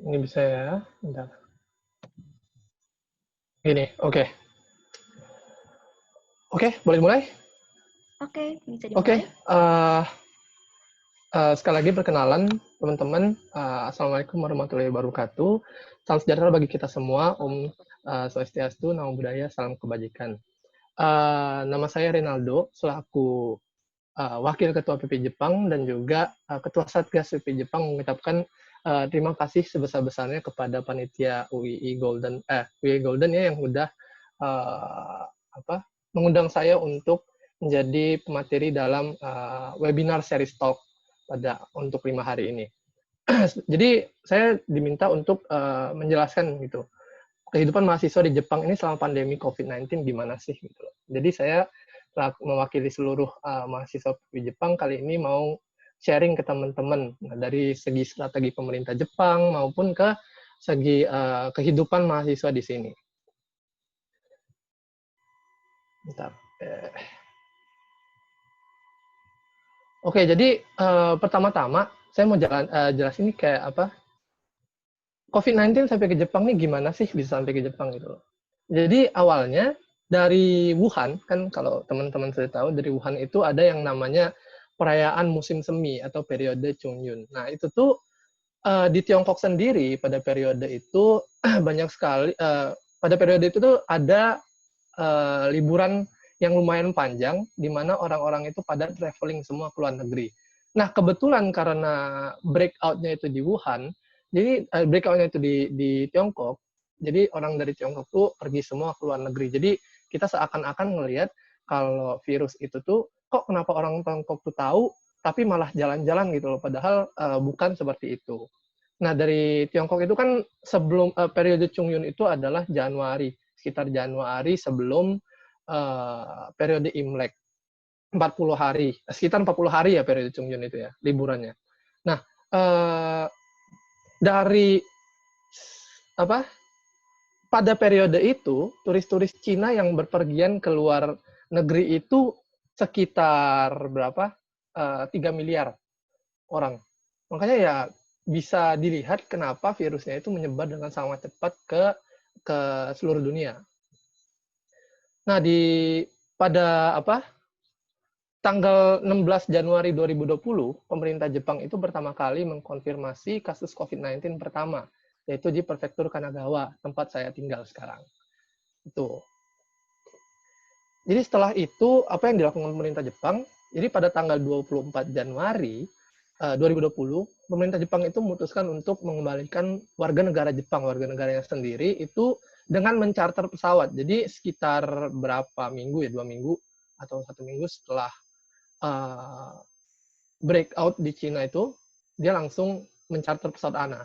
Ini bisa ya. Bentar. Gini, oke. Oke, boleh mulai? Oke, bisa Oke, dimulai. sekali lagi perkenalan teman-teman. Assalamualaikum warahmatullahi wabarakatuh. Salam sejahtera bagi kita semua. Om Swastiastu, Namo Buddhaya, salam kebajikan. Nama saya Rinaldo, selaku Wakil Ketua PP Jepang dan juga Ketua Satgas PP Jepang mengucapkan terima kasih sebesar-besarnya kepada panitia UII Golden ya yang udah mengundang saya untuk menjadi pemateri dalam webinar series talk untuk 5 hari ini. Jadi saya diminta untuk menjelaskan gitu kehidupan mahasiswa di Jepang ini selama pandemi COVID-19 gimana sih gitu loh. Jadi saya mewakili seluruh mahasiswa di Jepang kali ini mau sharing ke teman-teman dari segi strategi pemerintah Jepang maupun ke segi kehidupan mahasiswa di sini. Bentar. Oke, jadi pertama-tama saya mau jelasin ini kayak apa COVID-19 sampai ke Jepang nih gimana sih bisa sampai ke Jepang gitu loh. Jadi awalnya dari Wuhan, kan kalau teman-teman sudah tahu dari Wuhan itu ada yang namanya perayaan musim semi atau periode Chungyun. Nah itu tuh di Tiongkok sendiri pada periode itu banyak sekali, pada periode itu tuh ada liburan yang lumayan panjang, di mana orang-orang itu pada traveling semua ke luar negeri. Nah, kebetulan karena breakout-nya itu di Wuhan, jadi breakout-nya itu di Tiongkok, jadi orang dari Tiongkok tuh pergi semua ke luar negeri. Jadi kita seakan-akan ngelihat kalau virus itu tuh, kok kenapa orang Tiongkok tuh tahu, tapi malah jalan-jalan gitu loh, padahal bukan seperti itu. Nah, dari Tiongkok itu kan sebelum periode Chungyun itu adalah Januari, sekitar Januari sebelum periode Imlek. 40 hari, sekitar 40 hari ya periode Chungyun itu ya, liburannya. Nah, dari apa? Pada periode itu, turis-turis Cina yang berpergian ke luar negeri itu sekitar berapa? 3 miliar orang. Makanya ya bisa dilihat kenapa virusnya itu menyebar dengan sangat cepat ke seluruh dunia. Nah, pada tanggal 16 Januari 2020, pemerintah Jepang itu pertama kali mengkonfirmasi kasus COVID-19 pertama, yaitu di Prefektur Kanagawa, tempat saya tinggal sekarang. Itu. Jadi setelah itu, apa yang dilakukan pemerintah Jepang? Jadi pada tanggal 24 Januari 2020, pemerintah Jepang itu memutuskan untuk mengembalikan warga negara Jepang, warga negaranya sendiri, itu dengan mencarter pesawat. Jadi sekitar berapa minggu ya, 2 minggu atau 1 minggu setelah breakout di Cina itu, dia langsung mencarter pesawat ANA.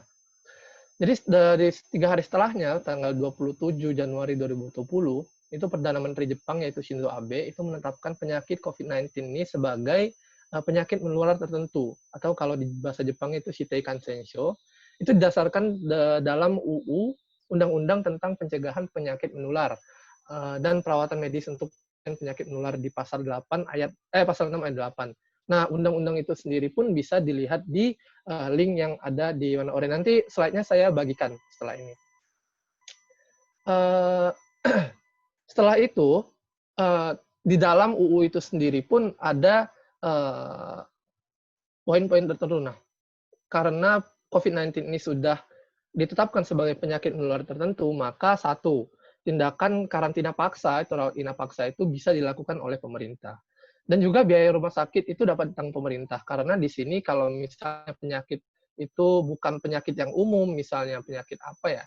Jadi dari 3 hari setelahnya, tanggal 27 Januari 2020, itu Perdana Menteri Jepang yaitu Shinzo Abe itu menetapkan penyakit COVID-19 ini sebagai penyakit menular tertentu, atau kalau di bahasa Jepang itu Shitei Kansensho, itu didasarkan dalam UU, Undang-Undang tentang Pencegahan Penyakit Menular dan Perawatan Medis untuk penyakit menular di pasal 8 pasal 6 ayat 8. Nah, undang-undang itu sendiri pun bisa dilihat di link yang ada di Wana Ore. Nanti slide-nya saya bagikan setelah ini. Setelah itu, di dalam UU itu sendiri pun ada poin-poin tertentu. Nah, karena COVID-19 ini sudah ditetapkan sebagai penyakit menular tertentu, maka satu, tindakan karantina paksa atau rawat inap paksa itu bisa dilakukan oleh pemerintah. Dan juga biaya rumah sakit itu dapat ditanggung pemerintah, karena di sini kalau misalnya penyakit itu bukan penyakit yang umum, misalnya penyakit apa ya,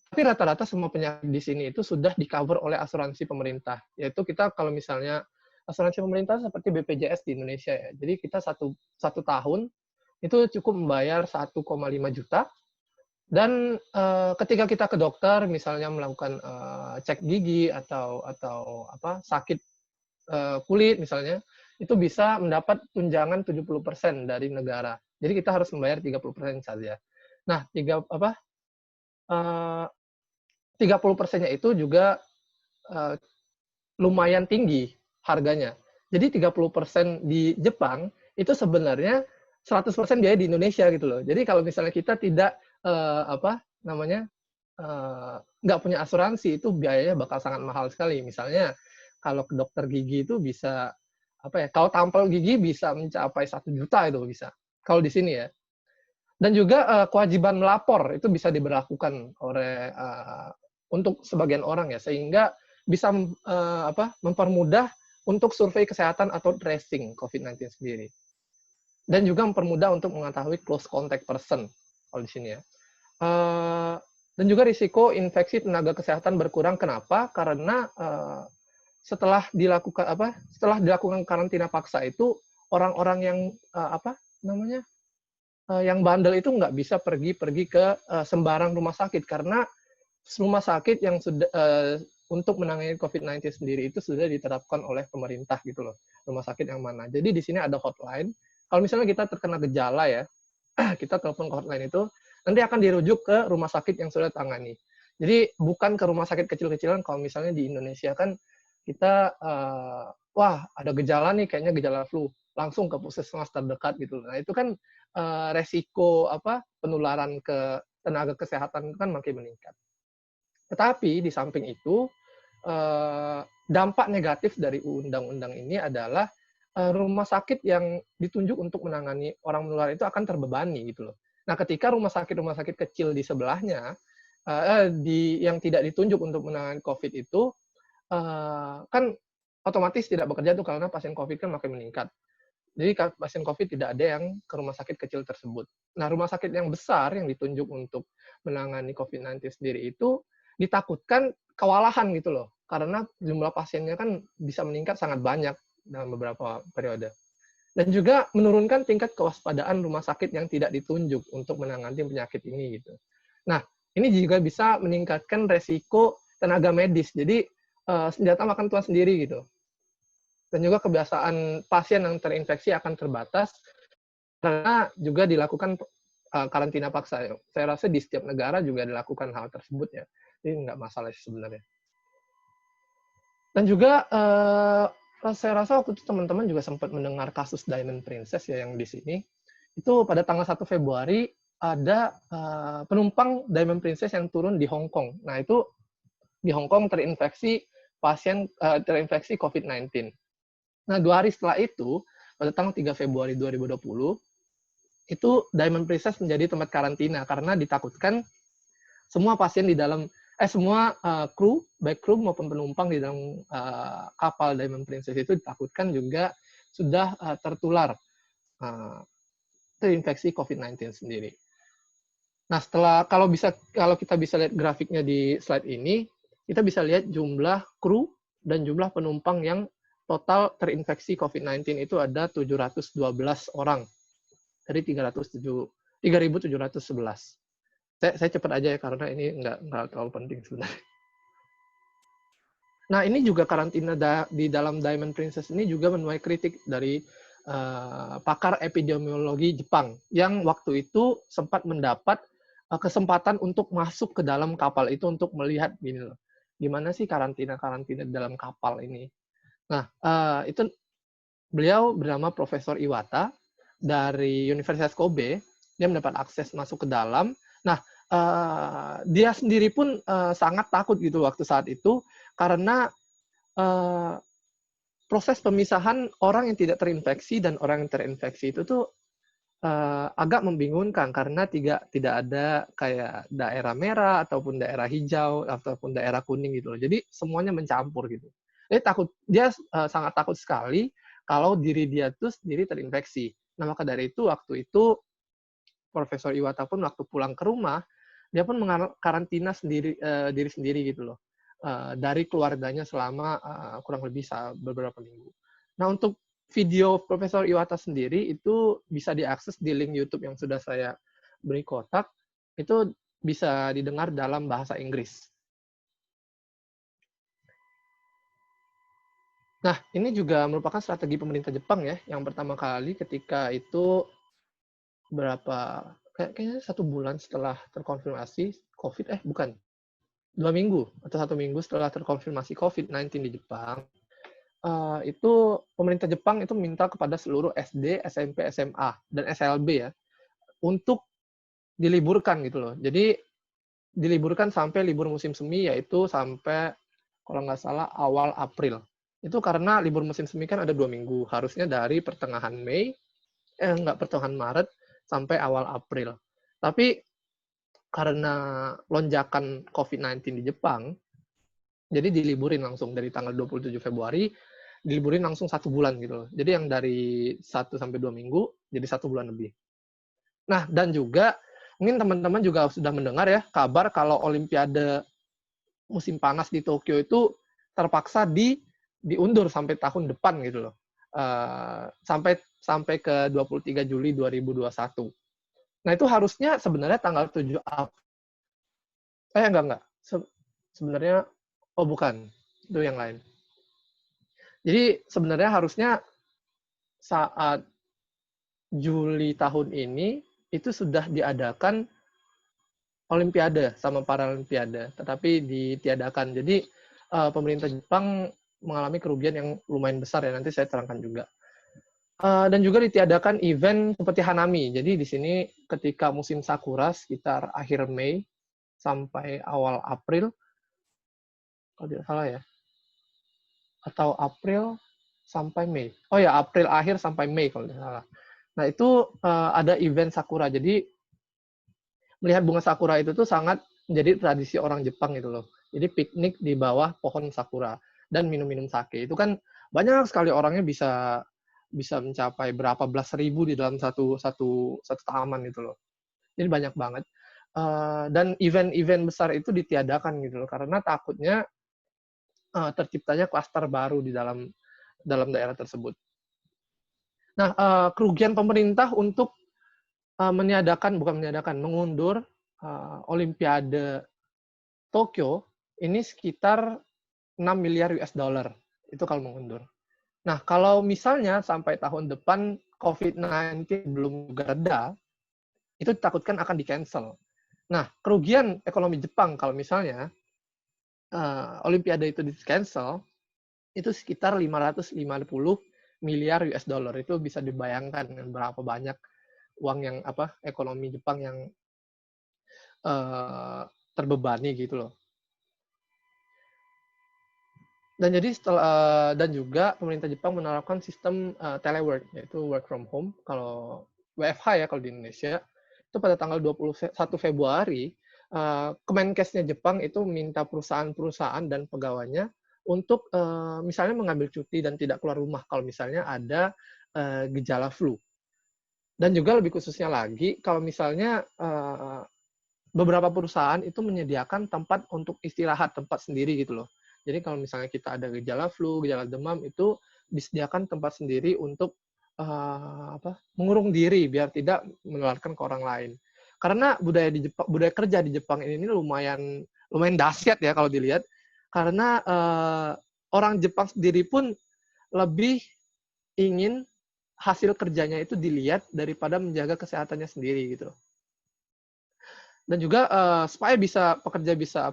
tapi rata-rata semua penyakit di sini itu sudah di-cover oleh asuransi pemerintah. Yaitu kita kalau misalnya asuransi pemerintah seperti BPJS di Indonesia ya. Jadi kita satu tahun itu cukup membayar 1,5 juta. Dan ketika kita ke dokter, misalnya melakukan cek gigi atau sakit kulit misalnya, itu bisa mendapat tunjangan 70% dari negara. Jadi kita harus membayar 30% saja. Nah, 30%-nya itu juga lumayan tinggi harganya. Jadi 30% di Jepang itu sebenarnya 100% biaya di Indonesia gitu loh. Jadi kalau misalnya kita tidak apa namanya nggak punya asuransi, itu biayanya bakal sangat mahal sekali. Misalnya kalau ke dokter gigi itu bisa apa ya? Kalau tampal gigi bisa mencapai 1 juta itu bisa. Kalau di sini ya. Dan juga kewajiban melapor itu bisa diberlakukan oleh untuk sebagian orang ya, sehingga bisa apa, mempermudah untuk survei kesehatan atau tracing COVID-19 sendiri. Dan juga mempermudah untuk mengetahui close contact person kalau di sini ya. Dan juga risiko infeksi tenaga kesehatan berkurang. Kenapa? Karena setelah dilakukan karantina paksa itu orang-orang yang apa namanya yang bandel itu nggak bisa pergi ke sembarang rumah sakit, karena rumah sakit yang sudah untuk menangani COVID-19 sendiri itu sudah diterapkan oleh pemerintah gitu loh, rumah sakit yang mana. Jadi di sini ada hotline. Kalau misalnya kita terkena gejala ya, kita telepon ke hotline itu, nanti akan dirujuk ke rumah sakit yang sudah tangani. Jadi bukan ke rumah sakit kecil-kecilan. Kalau misalnya di Indonesia kan kita wah ada gejala nih, kayaknya gejala flu, langsung ke puskesmas terdekat gitu. Nah itu kan resiko apa penularan ke tenaga kesehatan itu kan makin meningkat. Tetapi di samping itu dampak negatif dari undang-undang ini adalah rumah sakit yang ditunjuk untuk menangani orang menular itu akan terbebani gitu loh. Nah, ketika rumah sakit kecil di sebelahnya yang tidak ditunjuk untuk menangani COVID itu kan otomatis tidak bekerja tuh, karena pasien COVID kan makin meningkat. Jadi pasien COVID tidak ada yang ke rumah sakit kecil tersebut. Nah, rumah sakit yang besar yang ditunjuk untuk menangani COVID-19 sendiri itu ditakutkan kewalahan gitu loh, karena jumlah pasiennya kan bisa meningkat sangat banyak dalam beberapa periode. Dan juga menurunkan tingkat kewaspadaan rumah sakit yang tidak ditunjuk untuk menangani penyakit ini gitu. Nah, ini juga bisa meningkatkan resiko tenaga medis. Jadi senjata makan tuan sendiri gitu. Dan juga kebiasaan pasien yang terinfeksi akan terbatas karena juga dilakukan karantina paksa. Saya rasa di setiap negara juga dilakukan hal tersebut ya. Jadi nggak masalah sebenarnya. Dan juga saya rasa waktu itu teman-teman juga sempat mendengar kasus Diamond Princess ya yang di sini. Itu pada tanggal 1 Februari ada penumpang Diamond Princess yang turun di Hong Kong. Nah, itu di Hong Kong terinfeksi COVID-19. Nah, 2 hari setelah itu, pada tanggal 3 Februari 2020, itu Diamond Princess menjadi tempat karantina karena ditakutkan semua pasien di dalam semua kru, baik kru maupun penumpang di dalam kapal Diamond Princess itu ditakutkan juga sudah tertular terinfeksi COVID-19 sendiri. Nah, kalau kita bisa lihat grafiknya di slide ini, kita bisa lihat jumlah kru dan jumlah penumpang yang total terinfeksi COVID-19 itu ada 712 orang dari 3.711. Saya cepat aja ya, karena ini nggak terlalu penting sebenarnya. Nah, ini juga karantina di dalam Diamond Princess ini juga menuai kritik dari pakar epidemiologi Jepang yang waktu itu sempat mendapat kesempatan untuk masuk ke dalam kapal itu untuk melihat gini loh, gimana sih karantina di dalam kapal ini. Nah, itu beliau bernama Profesor Iwata dari Universitas Kobe. Dia mendapat akses masuk ke dalam. Nah, dia sendiri pun sangat takut gitu waktu saat itu, karena proses pemisahan orang yang tidak terinfeksi dan orang yang terinfeksi itu tuh agak membingungkan, karena tidak ada kayak daerah merah ataupun daerah hijau ataupun daerah kuning gitu loh. Jadi semuanya mencampur gitu. Dia sangat takut sekali kalau diri dia tuh sendiri terinfeksi. Nah, maka dari itu waktu itu Profesor Iwata pun waktu pulang ke rumah, dia pun mengkarantina diri sendiri gitu loh, dari keluarganya selama kurang lebih beberapa minggu. Nah, untuk video Profesor Iwata sendiri itu bisa diakses di link YouTube yang sudah saya beri kotak. Itu bisa didengar dalam bahasa Inggris. Nah, ini juga merupakan strategi pemerintah Jepang ya, yang pertama kali ketika itu kayaknya 1 bulan setelah terkonfirmasi COVID, bukan, 2 minggu atau 1 minggu setelah terkonfirmasi COVID-19 di Jepang, itu pemerintah Jepang itu minta kepada seluruh SD, SMP, SMA, dan SLB ya, untuk diliburkan gitu loh. Jadi diliburkan sampai libur musim semi, yaitu sampai kalau nggak salah awal April. Itu karena libur musim semi kan ada 2 minggu, harusnya dari pertengahan Mei, nggak, pertengahan Maret sampai awal April. Tapi karena lonjakan COVID-19 di Jepang, jadi diliburin langsung dari tanggal 27 Februari, diliburin langsung 1 bulan gitu loh. Jadi yang dari 1 sampai 2 minggu, jadi 1 bulan lebih. Nah, dan juga mungkin teman-teman juga sudah mendengar ya kabar kalau Olimpiade musim panas di Tokyo itu terpaksa diundur sampai tahun depan gitu loh. Sampai ke 23 Juli 2021. Nah, itu harusnya sebenarnya tanggal 7 April. Enggak. Sebenarnya, oh bukan, itu yang lain. Jadi sebenarnya harusnya saat Juli tahun ini itu sudah diadakan Olimpiade sama Paralimpiade, tetapi ditiadakan. Jadi pemerintah Jepang mengalami kerugian yang lumayan besar ya, nanti saya terangkan juga. Dan juga ditiadakan event seperti Hanami. Jadi di sini ketika musim sakura sekitar akhir Mei sampai awal April, kalau tidak salah ya, atau April sampai Mei. Oh ya, April akhir sampai Mei kalau tidak salah. Nah, itu ada event sakura. Jadi melihat bunga sakura itu tuh sangat menjadi tradisi orang Jepang gitu loh. Jadi piknik di bawah pohon sakura dan minum-minum sake. Itu kan banyak sekali orangnya bisa mencapai berapa belas ribu di dalam satu taman gitu loh. Jadi banyak banget. Dan event-event besar itu ditiadakan gitu loh karena takutnya terciptanya klaster baru di dalam daerah tersebut. Nah, kerugian pemerintah untuk mengundur Olimpiade Tokyo ini sekitar 6 miliar US dollar. Itu kalau mengundur. Nah, kalau misalnya sampai tahun depan COVID-19 belum reda, itu ditakutkan akan di-cancel. Nah, kerugian ekonomi Jepang kalau misalnya Olimpiade itu di-cancel, itu sekitar 550 miliar US dollar. Itu bisa dibayangkan berapa banyak uang yang ekonomi Jepang yang terbebani gitu loh. Dan jadi dan juga pemerintah Jepang menerapkan sistem telework, yaitu work from home. Kalau WFH ya kalau di Indonesia, itu pada tanggal 21 Februari, Kemenkesnya Jepang itu minta perusahaan-perusahaan dan pegawainya untuk misalnya mengambil cuti dan tidak keluar rumah kalau misalnya ada gejala flu. Dan juga lebih khususnya lagi, kalau misalnya beberapa perusahaan itu menyediakan tempat untuk istirahat, tempat sendiri gitu loh. Jadi kalau misalnya kita ada gejala flu, gejala demam, itu disediakan tempat sendiri untuk mengurung diri biar tidak menularkan ke orang lain. Karena budaya kerja di Jepang ini lumayan dahsyat ya kalau dilihat. Karena orang Jepang sendiri pun lebih ingin hasil kerjanya itu dilihat daripada menjaga kesehatannya sendiri gitu. Dan juga supaya pekerja bisa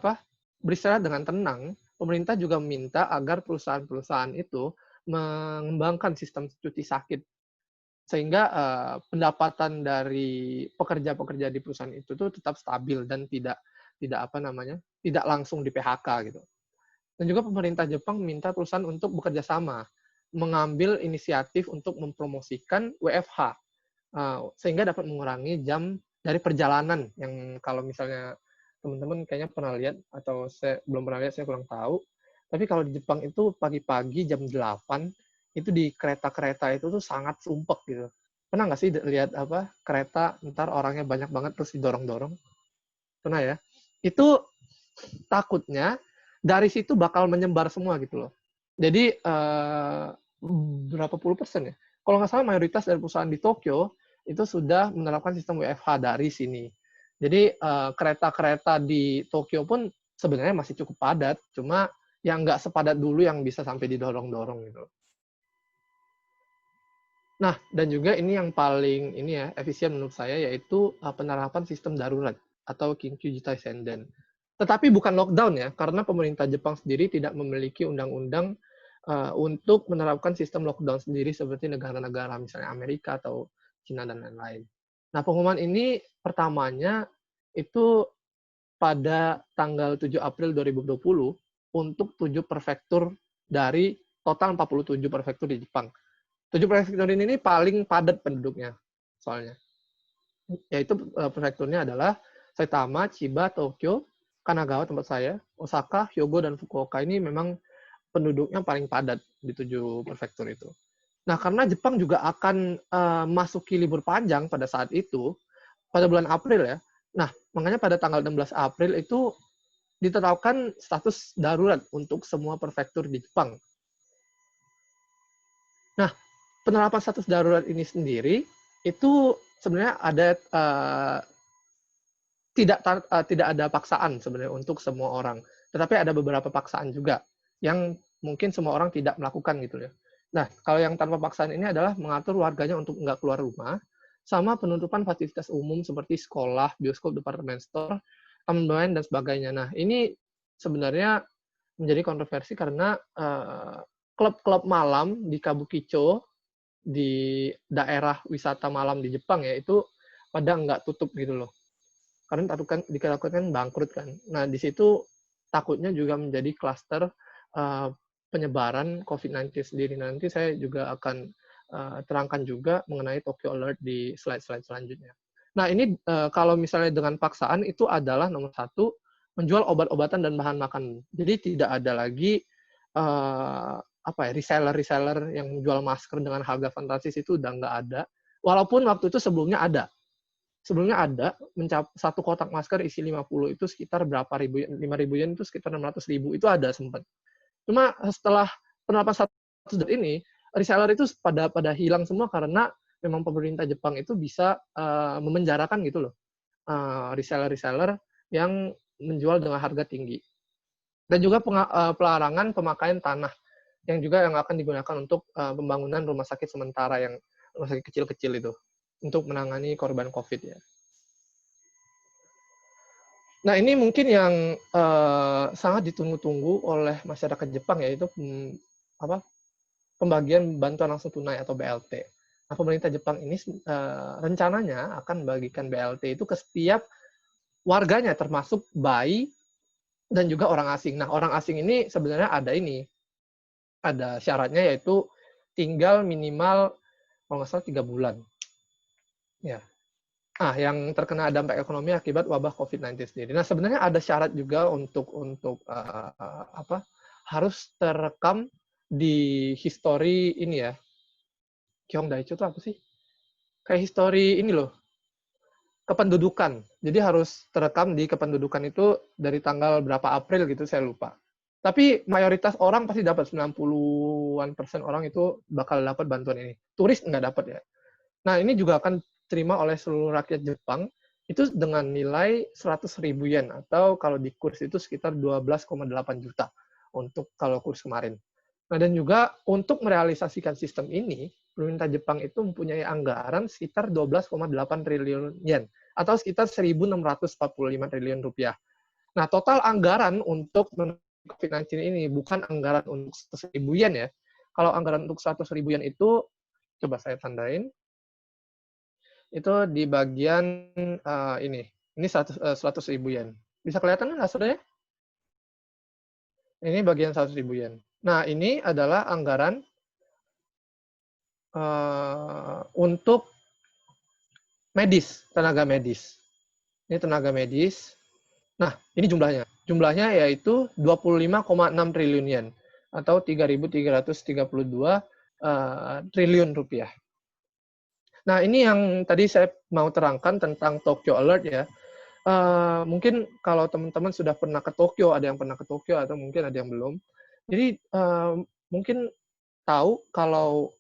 beristirahat dengan tenang, pemerintah juga meminta agar perusahaan-perusahaan itu mengembangkan sistem cuti sakit sehingga pendapatan dari pekerja-pekerja di perusahaan itu tuh tetap stabil dan tidak langsung di PHK gitu. Dan juga pemerintah Jepang meminta perusahaan untuk bekerja sama, mengambil inisiatif untuk mempromosikan WFH sehingga dapat mengurangi jam dari perjalanan yang kalau misalnya teman-teman kayaknya pernah lihat atau saya belum pernah lihat, saya kurang tahu. Tapi kalau di Jepang itu pagi-pagi jam 8 itu di kereta-kereta itu tuh sangat sumpek gitu. Pernah nggak sih lihat kereta ntar orangnya banyak banget terus didorong-dorong? Pernah ya? Itu takutnya dari situ bakal menyebar semua gitu loh. Jadi berapa puluh persen ya? Kalau nggak salah mayoritas dari perusahaan di Tokyo itu sudah menerapkan sistem WFH dari sini. Jadi kereta-kereta di Tokyo pun sebenarnya masih cukup padat, cuma yang nggak sepadat dulu yang bisa sampai didorong-dorong gitu. Nah, dan juga ini yang paling efisien menurut saya yaitu penerapan sistem darurat atau Kinkyujita Senden. Tetapi bukan lockdown ya, karena pemerintah Jepang sendiri tidak memiliki undang-undang untuk menerapkan sistem lockdown sendiri seperti negara-negara misalnya Amerika atau Cina dan lain-lain. Nah, pengumuman ini pertamanya itu pada tanggal 7 April 2020 untuk 7 prefektur dari total 47 prefektur di Jepang. 7 prefektur ini paling padat penduduknya soalnya. Yaitu prefekturnya adalah Saitama, Chiba, Tokyo, Kanagawa tempat saya, Osaka, Hyogo, dan Fukuoka. Ini memang penduduknya paling padat di 7 prefektur itu. Nah, karena Jepang juga akan masuki libur panjang pada saat itu, pada bulan April ya. Nah, makanya pada tanggal 16 April itu ditetapkan status darurat untuk semua prefektur di Jepang. Nah, penerapan status darurat ini sendiri itu sebenarnya ada tidak ada paksaan sebenarnya untuk semua orang, tetapi ada beberapa paksaan juga yang mungkin semua orang tidak melakukan gitu ya. Nah, kalau yang tanpa paksaan ini adalah mengatur warganya untuk nggak keluar rumah, sama penutupan fasilitas umum seperti sekolah, bioskop, departemen store, taman bermain, dan sebagainya. Nah, ini sebenarnya menjadi kontroversi karena klub-klub malam di Kabukicho, di daerah wisata malam di Jepang ya, itu pada nggak tutup gitu loh. Karena dikatakan bangkrut kan. Nah, di situ takutnya juga menjadi klaster penyebaran COVID-19 sendiri. Nanti saya juga akan terangkan juga mengenai Tokyo Alert di slide-slide selanjutnya. Nah, ini kalau misalnya dengan paksaan itu adalah nomor satu, menjual obat-obatan dan bahan makanan. Jadi tidak ada lagi reseller-reseller yang menjual masker dengan harga fantastis, itu udah nggak ada. Walaupun waktu itu sebelumnya ada. Sebelumnya ada, satu kotak masker isi 50 itu sekitar berapa ribu, 5.000 yen itu sekitar 600.000, itu ada sempat. Cuma setelah penerapan status ini, reseller itu pada hilang semua karena memang pemerintah Jepang itu bisa memenjarakan gitu loh, reseller-reseller yang menjual dengan harga tinggi. Dan juga pelarangan pemakaian tanah yang juga yang akan digunakan untuk pembangunan rumah sakit sementara, yang rumah sakit kecil-kecil itu, untuk menangani korban COVID ya. Nah, ini mungkin yang sangat ditunggu-tunggu oleh masyarakat Jepang, yaitu pembagian bantuan langsung tunai atau BLT. Nah, pemerintah Jepang ini rencananya akan membagikan BLT itu ke setiap warganya, termasuk bayi dan juga orang asing. Nah, orang asing ini sebenarnya ada syaratnya, yaitu tinggal minimal kalau nggak salah 3 bulan. Ya. Yang terkena dampak ekonomi akibat wabah COVID-19 sendiri. Nah, sebenarnya ada syarat juga untuk harus terekam di history ini ya. Kyongdaicho itu apa sih? Kayak history ini loh, kependudukan. Jadi harus terekam di kependudukan itu dari tanggal berapa April gitu, saya lupa. Tapi mayoritas orang pasti dapat, 90-an% orang itu bakal dapat bantuan ini. Turis nggak dapat ya. Nah, ini juga akan diterima oleh seluruh rakyat Jepang itu dengan nilai 100.000 yen, atau kalau di kurs itu sekitar 12,8 juta untuk kalau kurs kemarin. Nah, dan juga untuk merealisasikan sistem ini, pemerintah Jepang itu mempunyai anggaran sekitar 12,8 triliun yen, atau sekitar 1.645 triliun rupiah. Nah, total anggaran untuk COVID-19 ini bukan anggaran untuk 100.000 yen ya. Kalau anggaran untuk 100.000 yen itu, coba saya tandain, itu di bagian ini 100.000 yen. Bisa kelihatan nggak saudara? Ini bagian 100.000 yen. Nah, ini adalah anggaran untuk medis, tenaga medis. Ini tenaga medis. Nah, ini jumlahnya. Jumlahnya yaitu 25,6 triliun yen, atau 3.332 triliun rupiah. Nah, ini yang tadi saya mau terangkan tentang Tokyo Alert ya. Mungkin kalau teman-teman sudah pernah ke Tokyo, ada yang pernah ke Tokyo atau mungkin ada yang belum. Jadi mungkin tahu kalau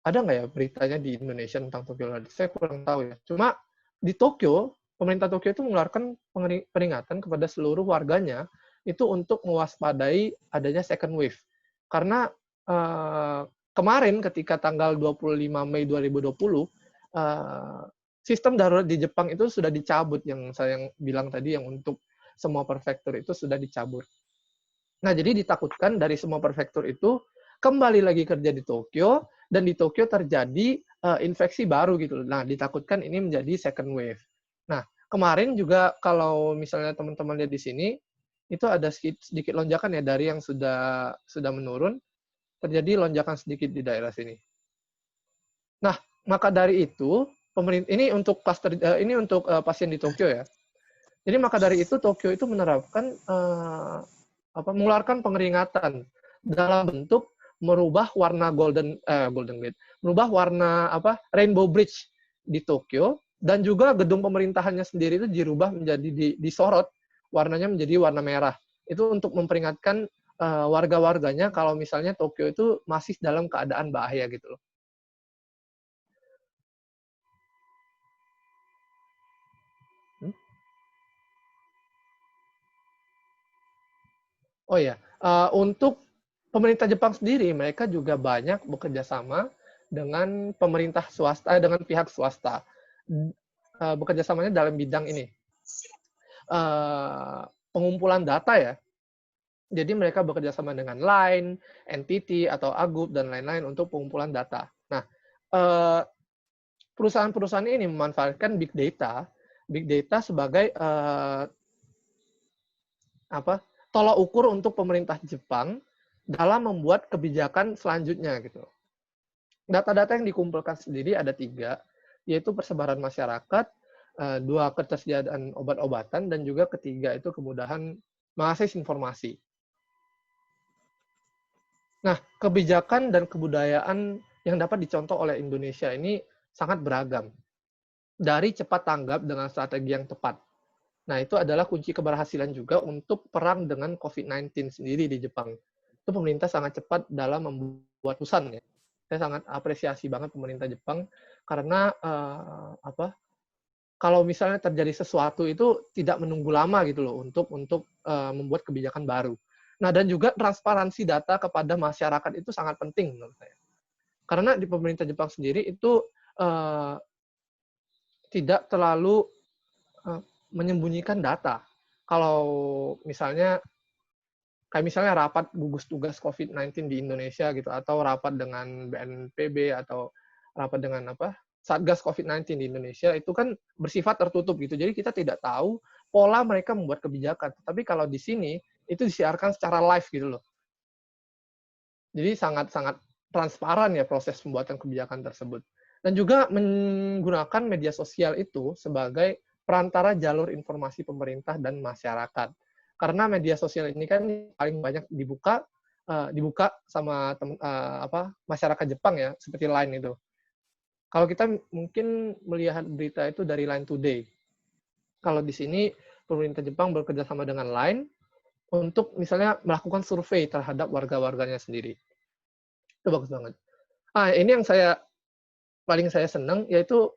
ada nggak ya beritanya di Indonesia tentang Tokyo Alert. Saya kurang tahu ya. Cuma di Tokyo, pemerintah Tokyo itu mengeluarkan peringatan kepada seluruh warganya itu untuk mewaspadai adanya second wave. Karena kemarin ketika tanggal 25 Mei 2020, sistem darurat di Jepang itu sudah dicabut, yang saya bilang tadi, yang untuk semua prefektur itu sudah dicabut. Nah, jadi ditakutkan dari semua prefektur itu kembali lagi kerja di Tokyo, dan di Tokyo terjadi infeksi baru gitu. Nah, ditakutkan ini menjadi second wave. Nah, kemarin juga kalau misalnya teman-teman lihat di sini, itu ada sedikit lonjakan ya dari yang sudah menurun, terjadi lonjakan sedikit di daerah sini. Nah, maka dari itu, pemerintah ini untuk pasien di Tokyo ya. Jadi maka dari itu Tokyo itu menerapkan mengeluarkan pengeringatan dalam bentuk merubah warna Golden Gate, merubah warna Rainbow Bridge di Tokyo, dan juga gedung pemerintahannya sendiri itu dirubah menjadi disorot warnanya menjadi warna merah. Itu untuk memperingatkan warga-warganya kalau misalnya Tokyo itu masih dalam keadaan bahaya gitu loh. Oh ya, untuk pemerintah Jepang sendiri, mereka juga banyak bekerja sama dengan pemerintah swasta, dengan pihak swasta. Bekerja samanya dalam bidang ini, pengumpulan data ya. Jadi mereka bekerja sama dengan Line, NTT, atau Agup, dan lain-lain untuk pengumpulan data. Nah, perusahaan-perusahaan ini memanfaatkan big data sebagai tolak ukur untuk pemerintah Jepang dalam membuat kebijakan selanjutnya gitu. Data-data yang dikumpulkan sendiri ada 3, yaitu persebaran masyarakat, 2 ketersediaan obat-obatan, dan juga ketiga itu kemudahan mengakses informasi. Nah, kebijakan dan kebudayaan yang dapat dicontoh oleh Indonesia ini sangat beragam. Dari cepat tanggap dengan strategi yang tepat. Nah, itu adalah kunci keberhasilan juga untuk perang dengan COVID-19 sendiri di Jepang. Itu pemerintah sangat cepat dalam membuat keputusan ya. Saya sangat apresiasi banget pemerintah Jepang karena kalau misalnya terjadi sesuatu itu tidak menunggu lama gitu loh untuk membuat kebijakan baru. Nah, dan juga transparansi data kepada masyarakat itu sangat penting menurut saya. Karena di pemerintah Jepang sendiri itu tidak terlalu menyembunyikan data. Kalau misalnya kayak misalnya rapat gugus tugas COVID-19 di Indonesia gitu, atau rapat dengan BNPB, atau rapat dengan Satgas COVID-19 di Indonesia, itu kan bersifat tertutup gitu. Jadi kita tidak tahu pola mereka membuat kebijakan. Tapi kalau di sini itu disiarkan secara live gitu loh. Jadi sangat-sangat transparan ya proses pembuatan kebijakan tersebut. Dan juga menggunakan media sosial itu sebagai perantara jalur informasi pemerintah dan masyarakat. Karena media sosial ini kan paling banyak dibuka sama masyarakat Jepang ya, seperti Line itu. Kalau kita mungkin melihat berita itu dari Line Today. Kalau di sini pemerintah Jepang bekerja sama dengan Line untuk misalnya melakukan survei terhadap warga-warganya sendiri. Itu bagus banget. Ini yang paling saya senang, yaitu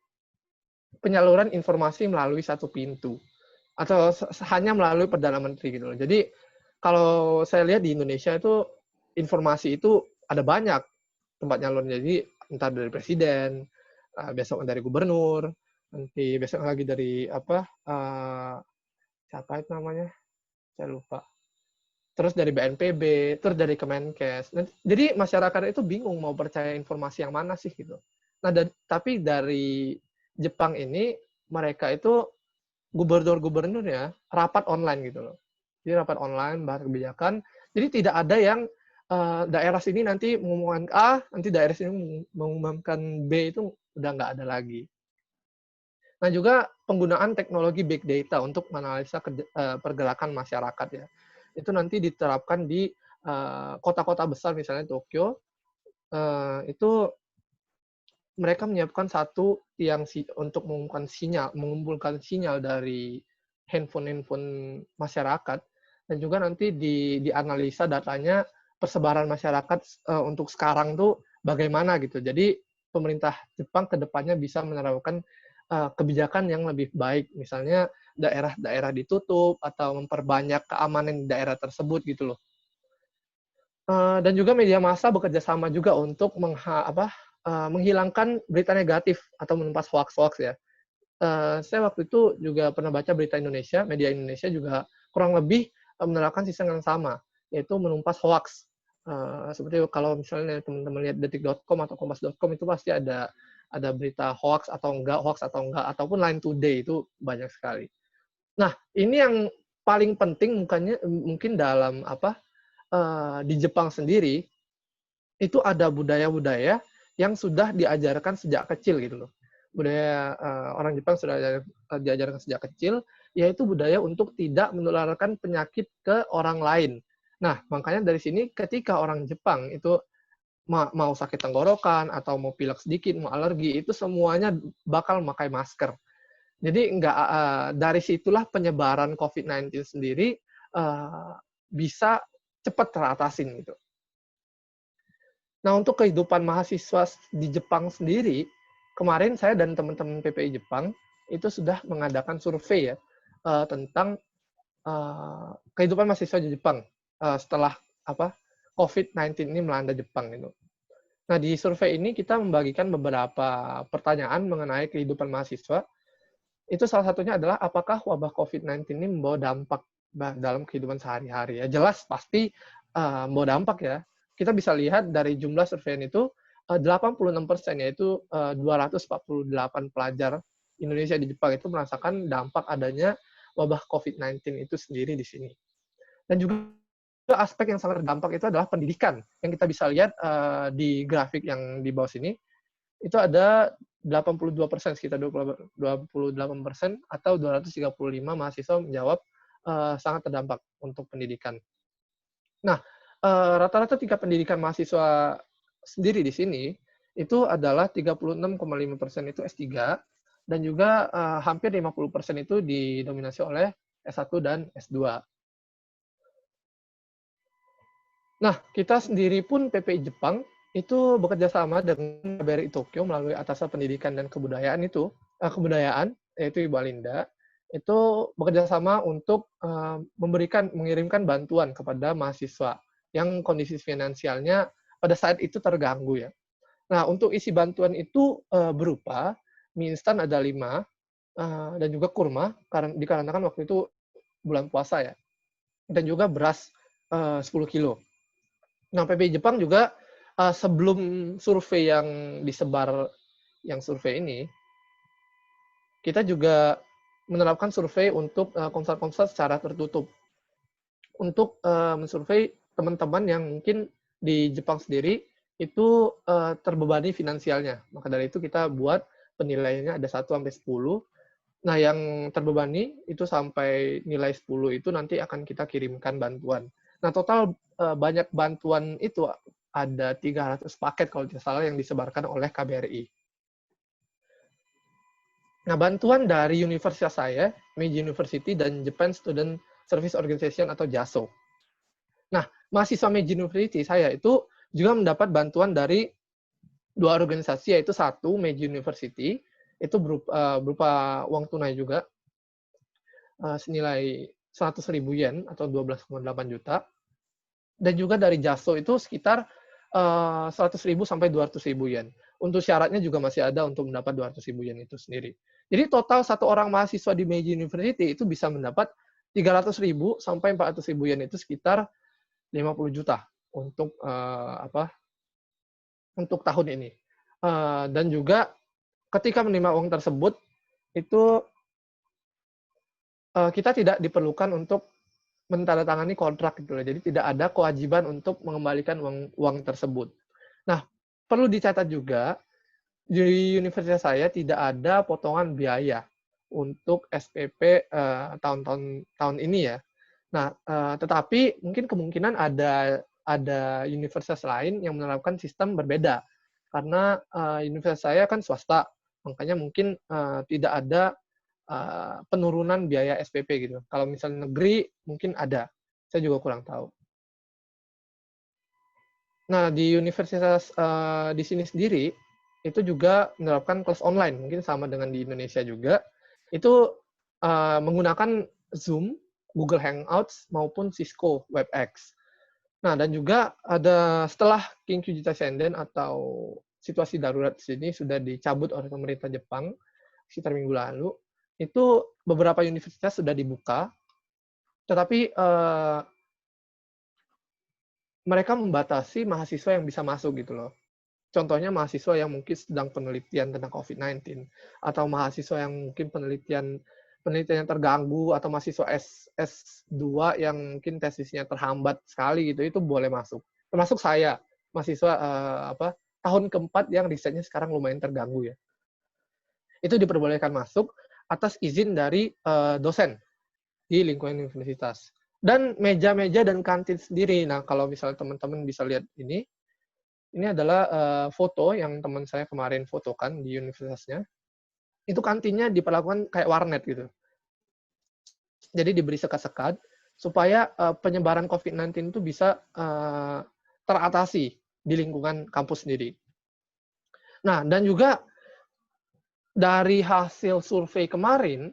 penyaluran informasi melalui satu pintu. Atau hanya melalui Perdana Menteri gitu loh. Jadi, kalau saya lihat di Indonesia itu, informasi itu ada banyak tempat nyalurnya. Jadi, entah dari presiden, besok dari gubernur, nanti besok lagi dari siapa itu namanya? Saya lupa. Terus dari BNPB, terus dari Kemenkes. Jadi masyarakat itu bingung mau percaya informasi yang mana sih gitu. Nah, tapi dari Jepang ini mereka itu gubernur-gubernurnya rapat online gitu loh. Jadi rapat online bahas kebijakan. Jadi tidak ada yang daerah sini nanti mengumumkan A, nanti daerah sini mengumumkan B, itu udah nggak ada lagi. Nah, juga penggunaan teknologi big data untuk menganalisa pergerakan masyarakat ya. Itu nanti diterapkan di kota-kota besar misalnya Tokyo. Itu mereka menyiapkan satu yang untuk mengumpulkan sinyal dari handphone masyarakat, dan juga nanti dianalisa datanya persebaran masyarakat untuk sekarang tuh bagaimana gitu. Jadi pemerintah Jepang ke depannya bisa menerapkan kebijakan yang lebih baik, misalnya daerah-daerah ditutup atau memperbanyak keamanan di daerah tersebut gitu loh. Dan juga media massa bekerja sama juga untuk menghilangkan berita negatif atau menumpas hoax-hoax ya. Saya waktu itu juga pernah baca berita Indonesia, media Indonesia juga kurang lebih menerapkan sistem yang sama, yaitu menumpas hoax. Seperti kalau misalnya teman-teman lihat detik.com atau kompas.com itu pasti ada berita hoax atau enggak, ataupun Line Today itu banyak sekali. Nah, ini yang paling penting mungkin dalam di Jepang sendiri itu ada budaya-budaya yang sudah diajarkan sejak kecil gitu loh. Budaya orang Jepang sudah diajarkan sejak kecil, yaitu budaya untuk tidak menularkan penyakit ke orang lain. Nah, makanya dari sini ketika orang Jepang itu mau sakit tenggorokan atau mau pilek sedikit, mau alergi, itu semuanya bakal memakai masker. Jadi dari situlah penyebaran COVID-19 sendiri bisa cepat teratasin gitu. Nah, untuk kehidupan mahasiswa di Jepang sendiri, kemarin saya dan teman-teman PPI Jepang itu sudah mengadakan survei ya tentang kehidupan mahasiswa di Jepang setelah COVID-19 ini melanda Jepang itu. Nah, di survei ini kita membagikan beberapa pertanyaan mengenai kehidupan mahasiswa. Itu salah satunya adalah apakah wabah COVID-19 ini membawa dampak dalam kehidupan sehari-hari. Ya jelas pasti membawa dampak ya. Kita bisa lihat dari jumlah survei itu 86% yaitu 248 pelajar Indonesia di Jepang itu merasakan dampak adanya wabah COVID-19 itu sendiri di sini. Dan juga aspek yang sangat terdampak itu adalah pendidikan. Yang kita bisa lihat di grafik yang di bawah sini, itu ada 82%, sekitar 28% atau 235 mahasiswa menjawab sangat terdampak untuk pendidikan. Nah, rata-rata tingkat pendidikan mahasiswa sendiri di sini itu adalah 36,5% itu S3 dan juga hampir 50% itu didominasi oleh S1 dan S2. Nah, kita sendiri pun PPI Jepang itu bekerja sama dengan KBRI Tokyo melalui Atasan Pendidikan dan Kebudayaan yaitu Ibu Alinda, itu bekerja sama untuk mengirimkan bantuan kepada mahasiswa yang kondisi finansialnya pada saat itu terganggu ya. Nah, untuk isi bantuan itu berupa mie instan ada 5 dan juga kurma dikarenakan waktu itu bulan puasa ya. Dan juga beras 10 kilo. Nah, PPI Jepang juga sebelum survei yang survei ini, kita juga menerapkan survei untuk konsul-konsul secara tertutup untuk mensurvei teman-teman yang mungkin di Jepang sendiri itu terbebani finansialnya. Maka dari itu kita buat penilaiannya ada 1 sampai 10. Nah, yang terbebani itu sampai nilai 10 itu nanti akan kita kirimkan bantuan. Nah, total banyak bantuan itu ada 300 paket kalau tidak salah yang disebarkan oleh KBRI. Nah, bantuan dari universitas saya, Meiji University dan Japan Student Service Organization atau JASO. Nah, mahasiswa Meiji University saya itu juga mendapat bantuan dari 2 organisasi, yaitu satu Meiji University, itu berupa uang tunai juga, senilai 100.000 yen atau 12,8 juta. Dan juga dari JASO itu sekitar 100.000 sampai 200.000 yen. Untuk syaratnya juga masih ada untuk mendapat 200.000 yen itu sendiri. Jadi total satu orang mahasiswa di Meiji University itu bisa mendapat 300.000 sampai 400.000 yen itu sekitar 50 juta untuk tahun ini. Dan juga ketika menerima uang tersebut itu kita tidak diperlukan untuk menandatangani kontrak gitu loh. Jadi tidak ada kewajiban untuk mengembalikan uang tersebut. Nah, perlu dicatat juga di universitas saya tidak ada potongan biaya untuk SPP tahun ini ya. Nah, tetapi mungkin kemungkinan ada universitas lain yang menerapkan sistem berbeda karena universitas saya kan swasta, makanya mungkin tidak ada penurunan biaya SPP gitu. Kalau misalnya negeri mungkin ada, saya juga kurang tahu. Nah, di universitas di sini sendiri itu juga menerapkan kelas online, mungkin sama dengan di Indonesia juga. Itu menggunakan Zoom, Google Hangouts maupun Cisco WebEx. Nah, dan juga ada setelah Kinkyū Jitai Senden atau situasi darurat di sini sudah dicabut oleh pemerintah Jepang sekitar minggu lalu, itu beberapa universitas sudah dibuka, tetapi mereka membatasi mahasiswa yang bisa masuk gitu loh. Contohnya mahasiswa yang mungkin sedang penelitian tentang COVID-19 atau mahasiswa yang mungkin penelitiannya terganggu atau mahasiswa S2 yang mungkin tesisnya terhambat sekali gitu, itu boleh masuk. Termasuk saya, mahasiswa tahun keempat yang risetnya sekarang lumayan terganggu ya. Itu diperbolehkan masuk atas izin dari dosen di lingkungan universitas. Dan meja-meja dan kantin sendiri. Nah, kalau misalnya teman-teman bisa lihat ini adalah foto yang teman saya kemarin fotokan di universitasnya. Itu kantinnya diperlakukan kayak warnet gitu. Jadi diberi sekat-sekat supaya penyebaran COVID-19 itu bisa teratasi di lingkungan kampus sendiri. Nah, dan juga dari hasil survei kemarin,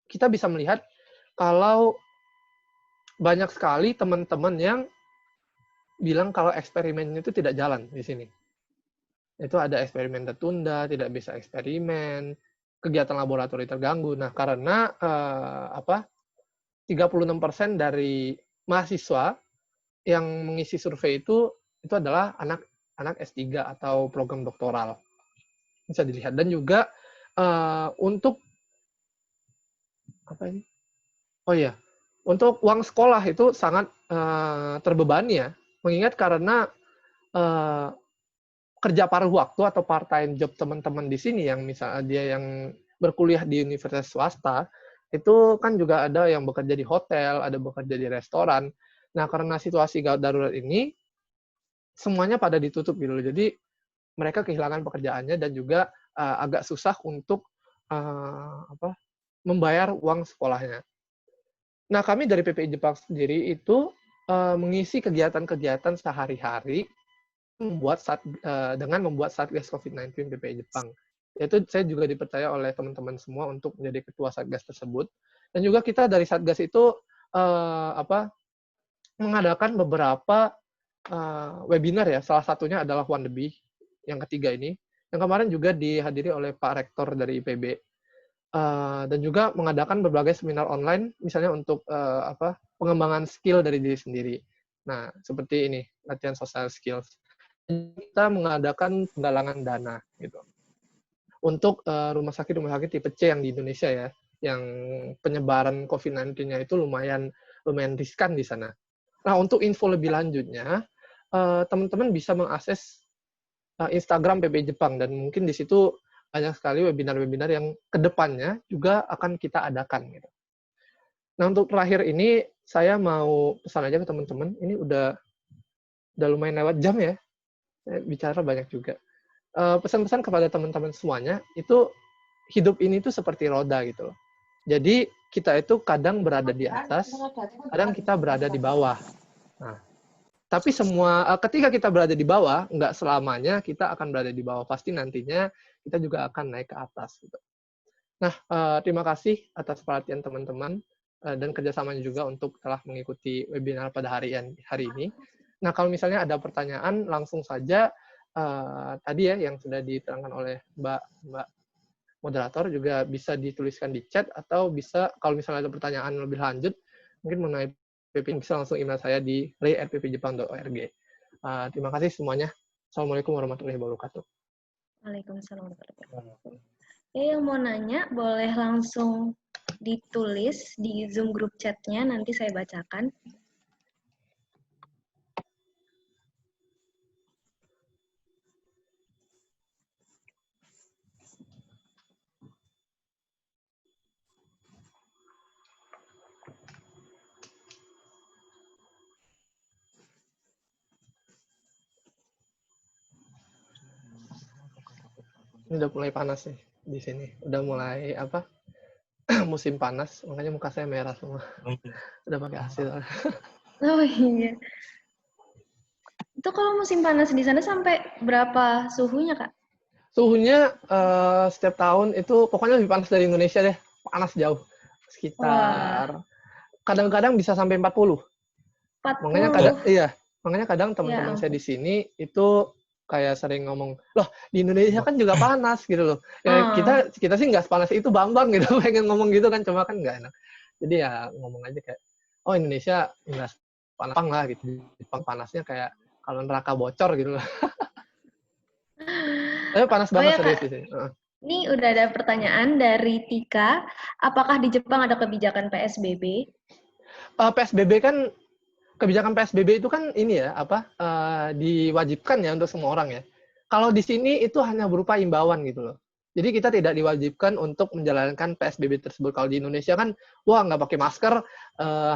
kita bisa melihat kalau banyak sekali teman-teman yang bilang kalau eksperimennya itu tidak jalan di sini. Itu ada eksperimen tertunda, tidak bisa eksperimen, kegiatan laboratorium terganggu. Nah, karena 36% dari mahasiswa yang mengisi survei itu adalah anak S3 atau program doktoral. Bisa dilihat. Dan juga untuk apa ini? Oh iya, untuk uang sekolah itu sangat terbebani ya. Mengingat karena kerja paruh waktu atau part time job teman-teman di sini yang misalnya dia yang berkuliah di universitas swasta, itu kan juga ada yang bekerja di hotel, ada bekerja di restoran. Nah, karena situasi gawat darurat ini, semuanya pada ditutup gitu. Jadi, mereka kehilangan pekerjaannya dan juga agak susah untuk membayar uang sekolahnya. Nah, kami dari PPI Jepang sendiri itu mengisi kegiatan-kegiatan sehari-hari dengan membuat Satgas COVID-19 PPI Jepang. Yaitu saya juga dipercaya oleh teman-teman semua untuk menjadi ketua Satgas tersebut. Dan juga kita dari Satgas itu mengadakan beberapa webinar ya. Salah satunya adalah One The Bee, yang ketiga ini. Yang kemarin juga dihadiri oleh Pak Rektor dari IPB. Dan juga mengadakan berbagai seminar online, misalnya untuk pengembangan skill dari diri sendiri. Nah, seperti ini, latihan social skills. Kita mengadakan penggalangan dana gitu untuk rumah sakit tipe C yang di Indonesia ya, yang penyebaran COVID-19-nya itu lumayan riskan di sana. Nah, untuk info lebih lanjutnya, teman-teman bisa mengakses Instagram PPI Jepang, dan mungkin di situ banyak sekali webinar-webinar yang kedepannya juga akan kita adakan gitu. Nah, untuk terakhir ini saya mau pesan aja ke teman-teman, ini udah lumayan lewat jam ya, bicara banyak juga. Pesan-pesan kepada teman-teman semuanya, itu hidup ini tuh seperti roda gitu loh. Jadi kita itu kadang berada di atas, kadang kita berada di bawah. Nah, tapi ketika kita berada di bawah, nggak selamanya kita akan berada di bawah. Pasti nantinya kita juga akan naik ke atas. Gitu. Nah, terima kasih atas perhatian teman-teman dan kerjasamanya juga untuk telah mengikuti webinar pada hari ini. Nah, kalau misalnya ada pertanyaan, langsung saja tadi ya yang sudah diterangkan oleh Mbak moderator juga bisa dituliskan di chat, atau bisa kalau misalnya ada pertanyaan lebih lanjut mungkin mengenai PP, bisa langsung email saya di ray@ppjepang.org. Terima kasih semuanya. Assalamualaikum warahmatullahi wabarakatuh. Waalaikumsalam warahmatullahi wabarakatuh. Yang mau nanya boleh langsung ditulis di Zoom grup chatnya, nanti saya bacakan. Ini udah mulai panas nih di sini. Udah mulai musim panas, makanya muka saya merah semua. Udah pakai AC. Oh iya. Itu kalau musim panas di sana sampai berapa suhunya, Kak? Suhunya setiap tahun itu pokoknya lebih panas dari Indonesia deh. Panas jauh. Sekitar kadang-kadang bisa sampai 40. 40. Makanya kadang teman-teman saya di sini itu kayak sering ngomong, loh di Indonesia kan juga panas gitu loh. Ya, kita sih nggak sepanas itu Bambang gitu, pengen ngomong gitu kan, cuma kan nggak enak. Jadi ya ngomong aja kayak, oh Indonesia nggak panas lah gitu. Jepang panasnya kayak kalau neraka bocor gitu lah. Tapi panas Oh banget ya serius Kak, di sini. ini udah ada pertanyaan dari Tika. Apakah di Jepang ada kebijakan PSBB? PSBB kan, kebijakan PSBB itu kan ini ya, diwajibkan ya untuk semua orang ya. Kalau di sini itu hanya berupa imbauan gitu loh. Jadi kita tidak diwajibkan untuk menjalankan PSBB tersebut. Kalau di Indonesia kan, wah nggak pakai masker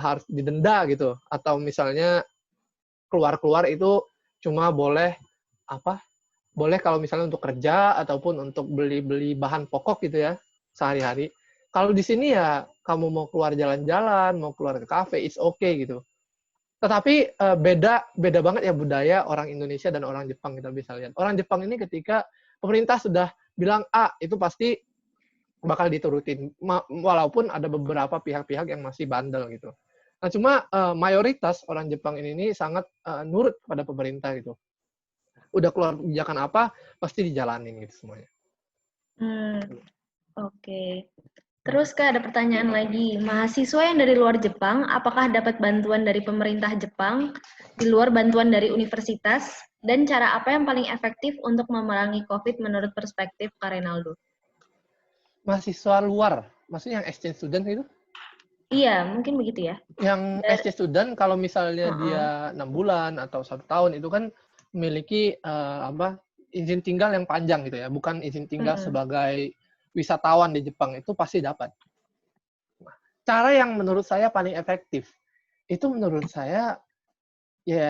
harus didenda gitu. Atau misalnya keluar-keluar itu cuma boleh boleh kalau misalnya untuk kerja ataupun untuk beli-beli bahan pokok gitu ya sehari-hari. Kalau di sini ya kamu mau keluar jalan-jalan, mau keluar ke kafe, it's okay gitu. Tetapi beda banget ya budaya orang Indonesia dan orang Jepang, kita bisa lihat. Orang Jepang ini ketika pemerintah sudah bilang A, itu pasti bakal diturutin. Walaupun ada beberapa pihak-pihak yang masih bandel gitu. Nah, cuma mayoritas orang Jepang ini sangat nurut kepada pemerintah gitu. Udah keluar kebijakan apa, pasti dijalanin gitu semuanya. Oke. Terus Kak, ada pertanyaan lagi. Mahasiswa yang dari luar Jepang, apakah dapat bantuan dari pemerintah Jepang di luar bantuan dari universitas? Dan cara apa yang paling efektif untuk memerangi COVID menurut perspektif Kak Renaldo? Mahasiswa luar, maksudnya yang exchange student itu? Iya, mungkin begitu ya. Yang exchange student kalau misalnya dia 6 bulan atau 1 tahun itu kan memiliki izin tinggal yang panjang gitu ya, bukan izin tinggal sebagai wisatawan di Jepang, itu pasti dapat. Cara yang menurut saya paling efektif itu menurut saya ya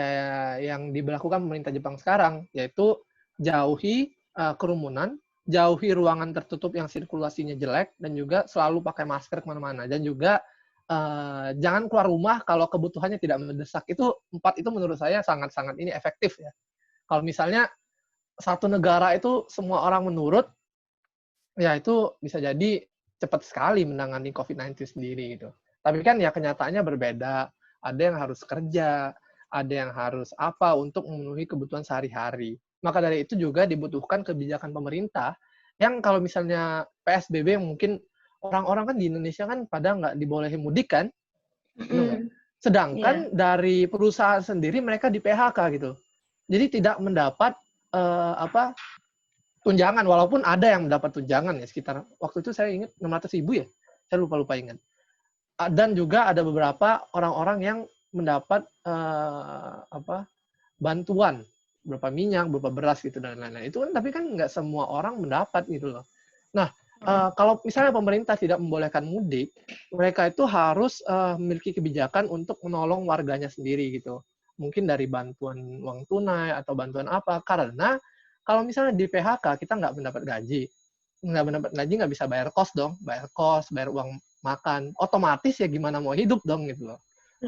yang diberlakukan pemerintah Jepang sekarang, yaitu jauhi kerumunan, jauhi ruangan tertutup yang sirkulasinya jelek, dan juga selalu pakai masker kemana-mana, dan juga jangan keluar rumah kalau kebutuhannya tidak mendesak. Itu 4 itu menurut saya sangat-sangat ini efektif ya. Kalau misalnya satu negara itu semua orang menurut, ya itu bisa jadi cepat sekali menangani COVID-19 sendiri gitu. Tapi kan ya kenyataannya berbeda. Ada yang harus kerja, ada yang harus untuk memenuhi kebutuhan sehari-hari. Maka dari itu juga dibutuhkan kebijakan pemerintah yang kalau misalnya PSBB mungkin orang-orang kan di Indonesia kan pada nggak dibolehin mudik kan, sedangkan dari perusahaan sendiri mereka di PHK gitu. Jadi tidak mendapat tunjangan, walaupun ada yang mendapat tunjangan ya sekitar waktu itu saya ingat 600.000 ya, saya lupa ingat. Dan juga ada beberapa orang-orang yang mendapat bantuan berupa minyak, berupa beras gitu dan lain-lain. Itu kan tapi kan nggak semua orang mendapat gitu loh. Nah, kalau misalnya pemerintah tidak membolehkan mudik, mereka itu harus memiliki kebijakan untuk menolong warganya sendiri gitu. Mungkin dari bantuan uang tunai atau bantuan apa, karena kalau misalnya di PHK kita nggak mendapat gaji, nggak bisa bayar kos dong, bayar uang makan, otomatis ya gimana mau hidup dong gitu loh.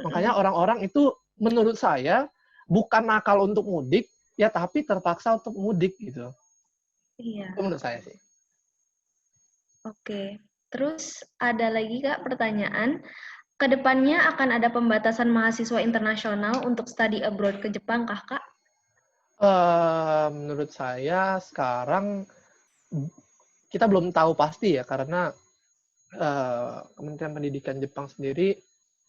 Makanya orang-orang itu menurut saya bukan nakal untuk mudik, ya tapi terpaksa untuk mudik gitu. Iya. Itu menurut saya sih. Oke. Terus ada lagi Kak pertanyaan, kedepannya akan ada pembatasan mahasiswa internasional untuk study abroad ke Jepang kah Kak? Menurut saya sekarang kita belum tahu pasti ya, karena Kementerian Pendidikan Jepang sendiri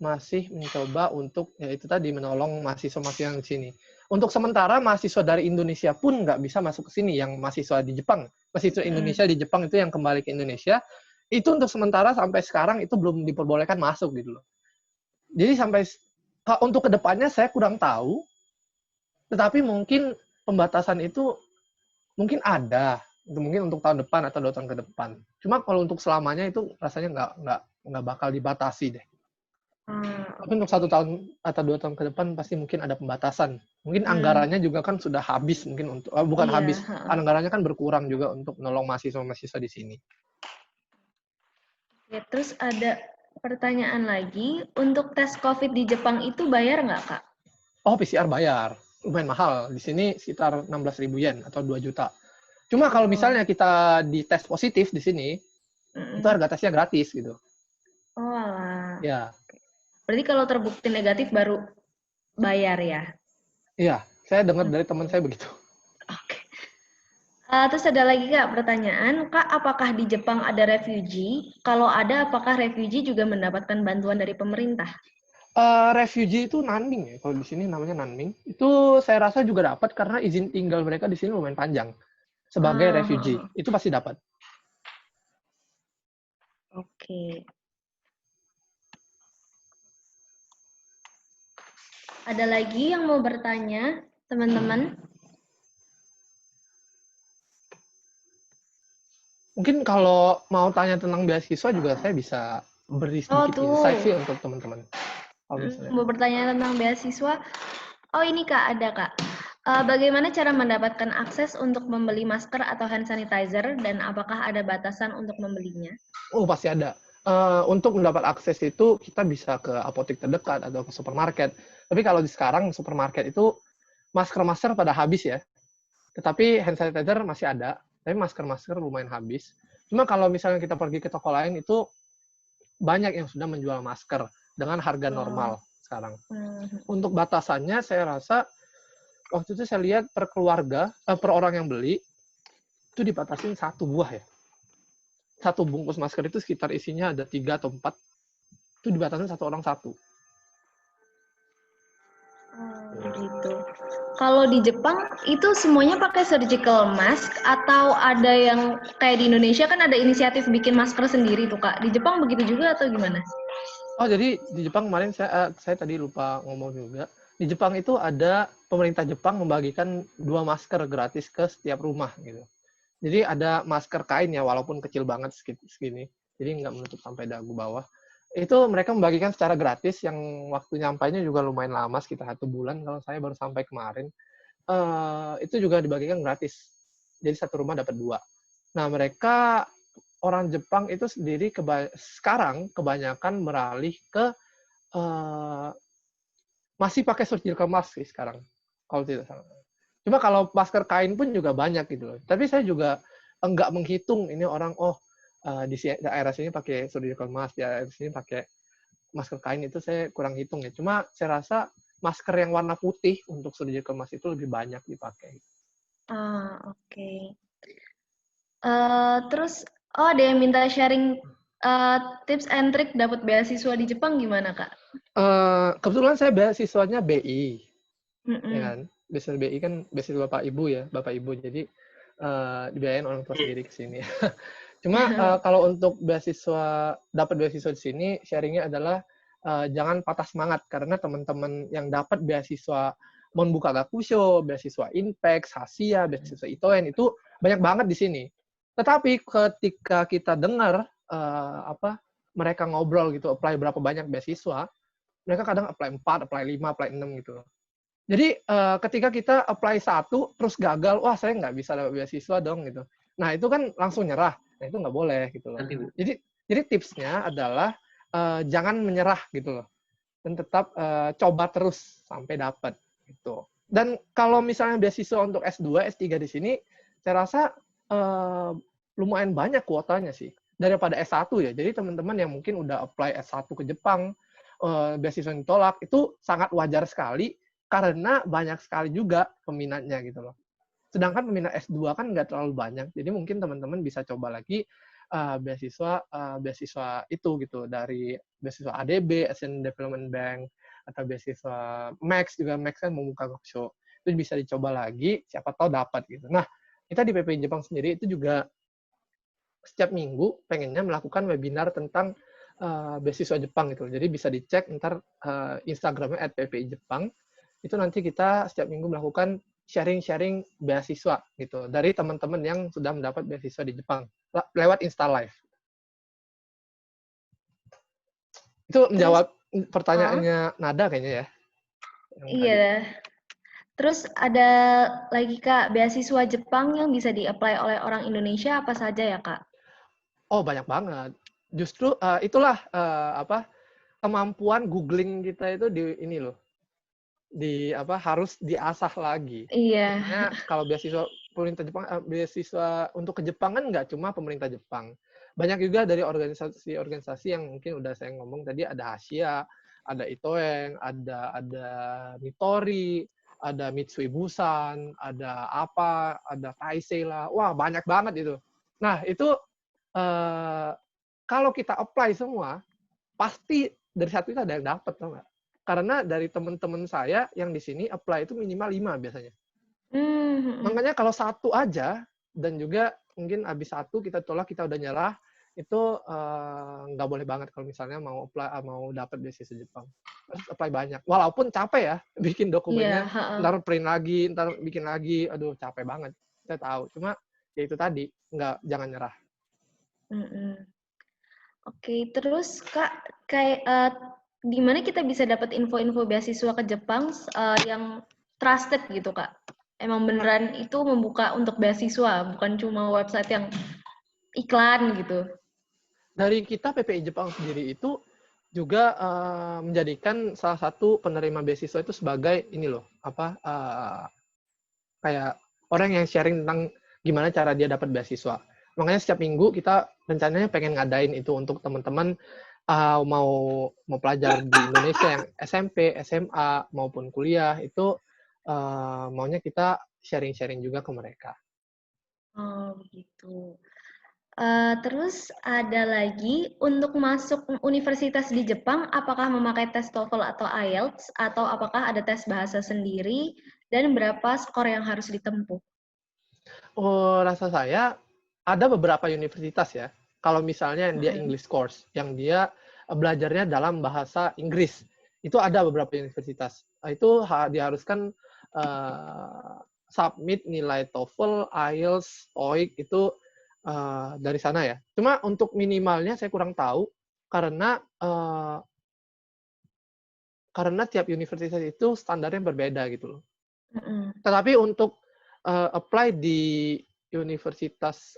masih mencoba untuk ya itu tadi menolong mahasiswa-mahasiswa yang di sini. Untuk sementara mahasiswa dari Indonesia pun nggak bisa masuk ke sini, yang mahasiswa di Jepang, mahasiswa Indonesia di Jepang itu yang kembali ke Indonesia, itu untuk sementara sampai sekarang itu belum diperbolehkan masuk gitu loh. Jadi sampai untuk kedepannya saya kurang tahu, tetapi mungkin pembatasan itu mungkin ada, mungkin untuk tahun depan atau 2 tahun ke depan. Cuma kalau untuk selamanya itu rasanya nggak bakal dibatasi deh. Tapi untuk 1 tahun atau 2 tahun ke depan pasti mungkin ada pembatasan. Mungkin anggarannya juga kan sudah habis mungkin untuk habis, anggarannya kan berkurang juga untuk menolong mahasiswa-mahasiswa di sini. Ya, terus ada pertanyaan lagi, untuk tes COVID di Jepang itu bayar nggak Kak? Oh, PCR bayar. Lumayan mahal. Di sini sekitar 16.000 yen atau 2 juta. Cuma kalau misalnya kita dites positif di sini, itu harga tesnya gratis gitu. Oh alah. Ya. Berarti kalau terbukti negatif baru bayar ya? Iya, saya dengar dari teman saya begitu. Oke. Terus ada lagi Kak pertanyaan, Kak apakah di Jepang ada refugee? Kalau ada, apakah refugee juga mendapatkan bantuan dari pemerintah? Refugee itu Nanming ya, kalau di sini namanya Nanming. Itu saya rasa juga dapat karena izin tinggal mereka di sini lumayan panjang. Sebagai refugee, itu pasti dapat. Oke. Ada lagi yang mau bertanya, teman-teman? Mungkin kalau mau tanya tentang beasiswa juga saya bisa beri sedikit insight sih untuk teman-teman. Mau bertanya tentang beasiswa? Oh ini Kak, ada Kak. Bagaimana cara mendapatkan akses untuk membeli masker atau hand sanitizer dan apakah ada batasan untuk membelinya? Oh, pasti ada. Untuk mendapat akses itu kita bisa ke apotek terdekat atau ke supermarket. Tapi kalau di sekarang supermarket itu masker-masker pada habis ya. Tetapi hand sanitizer masih ada. Tapi masker-masker lumayan habis. Cuma kalau misalnya kita pergi ke toko lain itu banyak yang sudah menjual masker dengan harga normal sekarang. Untuk batasannya saya rasa waktu itu saya lihat per keluarga, per orang yang beli itu dibatasin 1 buah ya. 1 bungkus masker itu sekitar isinya ada 3 atau 4. Itu dibatasin 1 orang 1. Gitu. Kalau di Jepang itu semuanya pakai surgical mask atau ada yang kayak di Indonesia kan ada inisiatif bikin masker sendiri tuh Kak. Di Jepang begitu juga atau gimana? Oh, jadi di Jepang kemarin saya tadi lupa ngomong juga. Di Jepang itu ada pemerintah Jepang membagikan 2 masker gratis ke setiap rumah gitu. Jadi ada masker kain ya, walaupun kecil banget segini. Jadi nggak menutup sampai dagu bawah. Itu mereka membagikan secara gratis, yang waktu nyampainya juga lumayan lama, sekitar 1 bulan. Kalau saya baru sampai kemarin. Itu juga dibagikan gratis. Jadi satu rumah dapat 2. Nah, mereka orang Jepang itu sendiri sekarang kebanyakan beralih ke masih pakai surgical mask sih sekarang, kalau tidak salah. Cuma kalau masker kain pun juga banyak gitu loh. Tapi saya juga enggak menghitung ini orang, di daerah sini pakai surgical mask, di daerah sini pakai masker kain, itu saya kurang hitung ya. Cuma saya rasa masker yang warna putih untuk surgical mask itu lebih banyak dipakai. Oke. Terus, ada yang minta sharing tips and trick dapat beasiswa di Jepang gimana Kak? Kebetulan saya beasiswanya BI, ya kan. Beasiswa BI kan beasiswa Bapak Ibu ya, Bapak Ibu. Jadi dibiayain orang tua sendiri ke sini. Cuma kalau untuk dapat beasiswa di sini, sharingnya adalah jangan patah semangat karena teman-teman yang dapat beasiswa Monbuka Gakusho, beasiswa Inpex, Hasia, beasiswa Itoen itu banyak banget di sini. Tetapi ketika kita dengar mereka ngobrol gitu, apply berapa banyak beasiswa, mereka kadang apply 4, apply 5, apply 6 gitu. Jadi ketika kita apply 1 terus gagal, wah saya nggak bisa dapat beasiswa dong gitu. Nah itu kan langsung nyerah. Nah itu nggak boleh gitu loh. Jadi tipsnya adalah jangan menyerah gitu loh. Dan tetap coba terus sampai dapat gitu. Dan kalau misalnya beasiswa untuk S2, S3 di sini, saya rasa lumayan banyak kuotanya sih daripada S1 ya. Jadi teman-teman yang mungkin udah apply S1 ke Jepang, beasiswa yang ditolak, itu sangat wajar sekali karena banyak sekali juga peminatnya gitu loh. Sedangkan peminat S2 kan nggak terlalu banyak, jadi mungkin teman-teman bisa coba lagi beasiswa itu gitu, dari beasiswa ADB, Asian Development Bank, atau beasiswa Max juga. Max kan membuka workshop, itu bisa dicoba lagi, siapa tahu dapat gitu. Nah, kita di PPI Jepang sendiri itu juga setiap minggu pengennya melakukan webinar tentang beasiswa Jepang gitu. Jadi bisa dicek ntar Instagramnya @ppi_jepang. Itu nanti kita setiap minggu melakukan sharing-sharing beasiswa gitu dari teman-teman yang sudah mendapat beasiswa di Jepang lewat Insta Live. Itu menjawab pertanyaannya Nada kayaknya ya. Iya. Terus ada lagi Kak, beasiswa Jepang yang bisa di-apply oleh orang Indonesia apa saja ya Kak? Oh banyak banget. Justru itulah kemampuan googling kita itu di ini loh. Harus diasah lagi. Iya. Makanya kalau beasiswa pemerintah Jepang, beasiswa untuk ke Jepang kan nggak cuma pemerintah Jepang. Banyak juga dari organisasi-organisasi yang mungkin udah saya ngomong tadi, ada Asia, ada Itoeng, ada Mitori, ada Mitsui Bussan, ada Taisei lah. Wah, banyak banget itu. Nah, itu kalau kita apply semua, pasti dari satu itu ada yang dapat, tau nggak? Karena dari teman-teman saya yang di sini apply itu minimal 5 biasanya. Hmm. Makanya kalau 1 aja dan juga mungkin habis 1 kita tolak, kita udah nyerah, itu nggak boleh banget kalau misalnya mau apply, mau dapat beasiswa Jepang. Harus apply banyak. Walaupun capek ya bikin Iya, dokumennya, heeh. ntar print lagi, ntar bikin lagi, aduh capek banget. Saya tahu. Cuma ya itu tadi, jangan nyerah. Oke, terus Kak, kayak di mana kita bisa dapat info-info beasiswa ke Jepang yang trusted gitu Kak? Emang beneran itu membuka untuk beasiswa, bukan cuma website yang iklan gitu. Dari kita PPI Jepang sendiri itu juga menjadikan salah satu penerima beasiswa itu sebagai ini loh, kayak orang yang sharing tentang gimana cara dia dapat beasiswa. Makanya setiap minggu kita rencananya pengen ngadain itu untuk teman-teman mau pelajar di Indonesia yang SMP, SMA maupun kuliah itu maunya kita sharing-sharing juga ke mereka. Oh, begitu. Terus ada lagi, untuk masuk universitas di Jepang, apakah memakai tes TOEFL atau IELTS, atau apakah ada tes bahasa sendiri, dan berapa skor yang harus ditempuh? Oh, rasa saya ada beberapa universitas ya. Kalau misalnya yang dia English course, yang dia belajarnya dalam bahasa Inggris, itu ada beberapa universitas. Itu diharuskan submit nilai TOEFL, IELTS, TOEIC itu dari sana ya. Cuma untuk minimalnya saya kurang tahu karena tiap universitas itu standarnya berbeda gitu loh. Tetapi untuk apply di universitas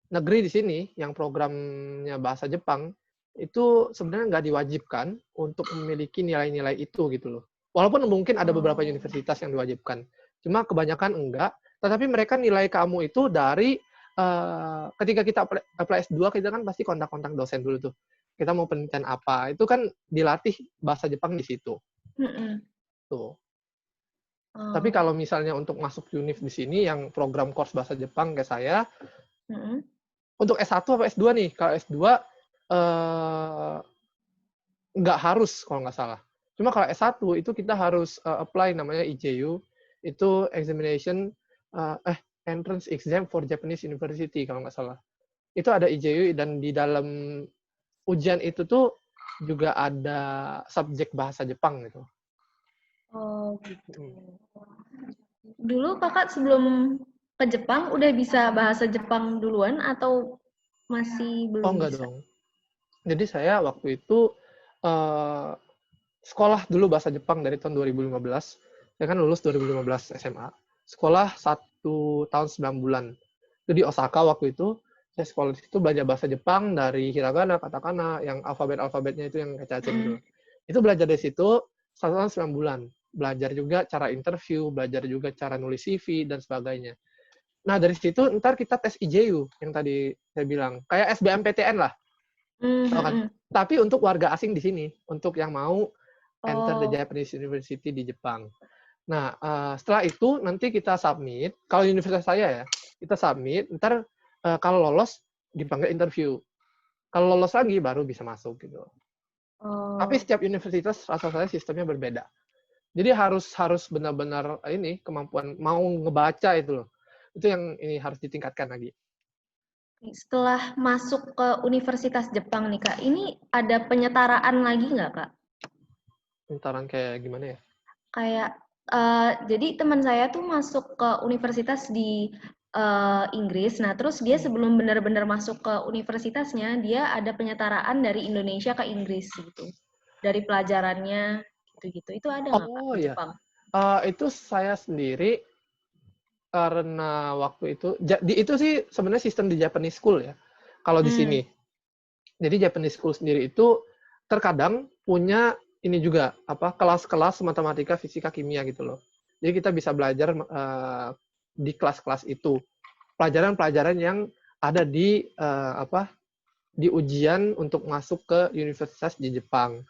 negeri di sini yang programnya bahasa Jepang itu sebenarnya nggak diwajibkan untuk memiliki nilai-nilai itu gitu loh. Walaupun mungkin ada beberapa universitas yang diwajibkan, cuma kebanyakan enggak. Tetapi mereka nilai kamu itu dari ketika kita apply S2 kita kan pasti kontak-kontak dosen dulu tuh. Kita mau penelitian apa, itu kan dilatih bahasa Jepang di situ. Tuh. Tapi kalau misalnya untuk masuk univ di sini yang program course bahasa Jepang kayak saya, untuk S1 atau S2 nih, kalau S2 nggak harus kalau nggak salah. Cuma kalau S1 itu kita harus apply namanya IJU, itu Entrance Exam for Japanese University kalau nggak salah. Itu ada IJU dan di dalam ujian itu tuh juga ada subjek bahasa Jepang gitu. Oh, gitu. Dulu kakak sebelum ke Jepang udah bisa bahasa Jepang duluan atau masih Oh belum enggak bisa? dong. Jadi saya waktu itu sekolah dulu bahasa Jepang dari tahun 2015. Saya kan lulus 2015 SMA. Sekolah 1 tahun 9 bulan. Itu di Osaka waktu itu. Saya sekolah di situ belajar bahasa Jepang dari hiragana, katakana, yang alfabet-alfabetnya itu yang kecacing gitu. Itu belajar dari situ 1 tahun 9 bulan. Belajar juga cara interview, belajar juga cara nulis CV, dan sebagainya. Nah, dari situ ntar kita tes IJU yang tadi saya bilang. Kayak SBMPTN lah. Tahu kan? Tapi untuk warga asing di sini, untuk yang mau enter the Japanese University di Jepang. Nah, setelah itu nanti kita submit. Kalau universitas saya ya, kita submit. Ntar kalau lolos dipanggil interview. Kalau lolos lagi baru bisa masuk gitu. Tapi setiap universitas rasa saya sistemnya berbeda. Jadi harus benar-benar ini kemampuan mau ngebaca itu loh. Itu yang ini harus ditingkatkan lagi. Setelah masuk ke Universitas Jepang nih Kak, ini ada penyetaraan lagi nggak Kak? Penyetaraan kayak gimana ya? Kayak, jadi teman saya tuh masuk ke universitas di Inggris, nah terus dia sebelum benar-benar masuk ke universitasnya, dia ada penyetaraan dari Indonesia ke Inggris gitu. Dari pelajarannya gitu-gitu. Itu ada nggak Kak Oh di iya, Jepang? itu saya sendiri karena waktu itu sih sebenarnya sistem di Japanese school ya. Kalau di sini. Jadi Japanese school sendiri itu terkadang punya ini juga kelas-kelas matematika, fisika, kimia gitu loh. Jadi kita bisa belajar di kelas-kelas itu. Pelajaran-pelajaran yang ada di ujian untuk masuk ke universitas di Jepang.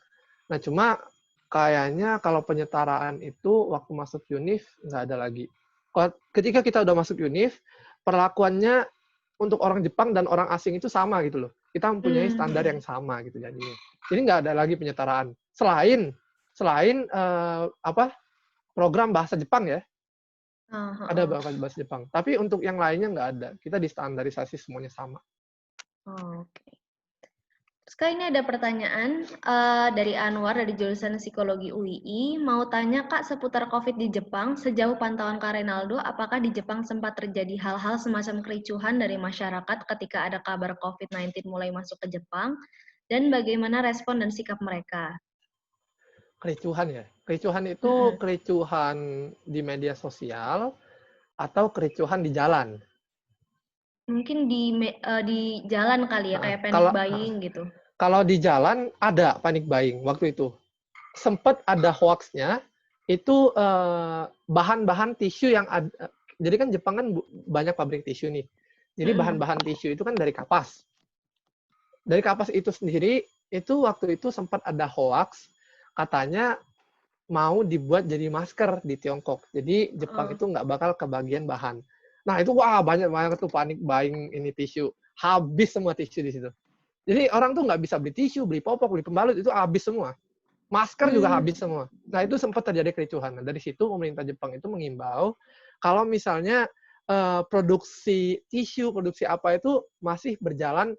Nah, cuma kayaknya kalau penyetaraan itu waktu masuk univ nggak ada lagi. Ketika kita udah masuk univ, perlakuannya untuk orang Jepang dan orang asing itu sama gitu loh. Kita mempunyai standar yang sama gitu jadinya. Jadi nggak ada lagi penyetaraan. selain apa program bahasa Jepang ya, ada Heeh. bahasa Jepang. Tapi untuk yang lainnya nggak ada. Kita distandarisasi semuanya sama. Oke. Terus Kak, ini ada pertanyaan dari Anwar dari jurusan Psikologi UII. Mau tanya Kak seputar COVID di Jepang, sejauh pantauan Kak Renaldo, apakah di Jepang sempat terjadi hal-hal semacam kericuhan dari masyarakat ketika ada kabar COVID-19 mulai masuk ke Jepang? Dan bagaimana respon dan sikap mereka? Kericuhan ya. Kericuhan itu Mm-mm. kericuhan di media sosial atau kericuhan di jalan. Mungkin di jalan kali ya, kayak panic Kalau buying gitu. kalau di jalan ada panic buying waktu itu. Sempat ada hoaxnya itu bahan-bahan tisu yang ada. Jadi kan Jepang kan banyak pabrik tisu nih. Jadi Mm-mm. bahan-bahan tisu itu kan dari kapas. Dari kapas itu sendiri itu waktu itu sempat ada hoax katanya mau dibuat jadi masker di Tiongkok. Jadi Jepang Oh. itu nggak bakal kebagian bahan. Nah itu wah banyak banget tuh panik buying ini tisu. Habis semua tisu di situ. Jadi orang tuh nggak bisa beli tisu, beli popok, beli pembalut, itu habis semua. Masker juga Hmm. habis semua. Nah itu sempat terjadi kericuhan. Nah, dari situ pemerintah Jepang itu mengimbau kalau misalnya produksi tisu, produksi apa itu masih berjalan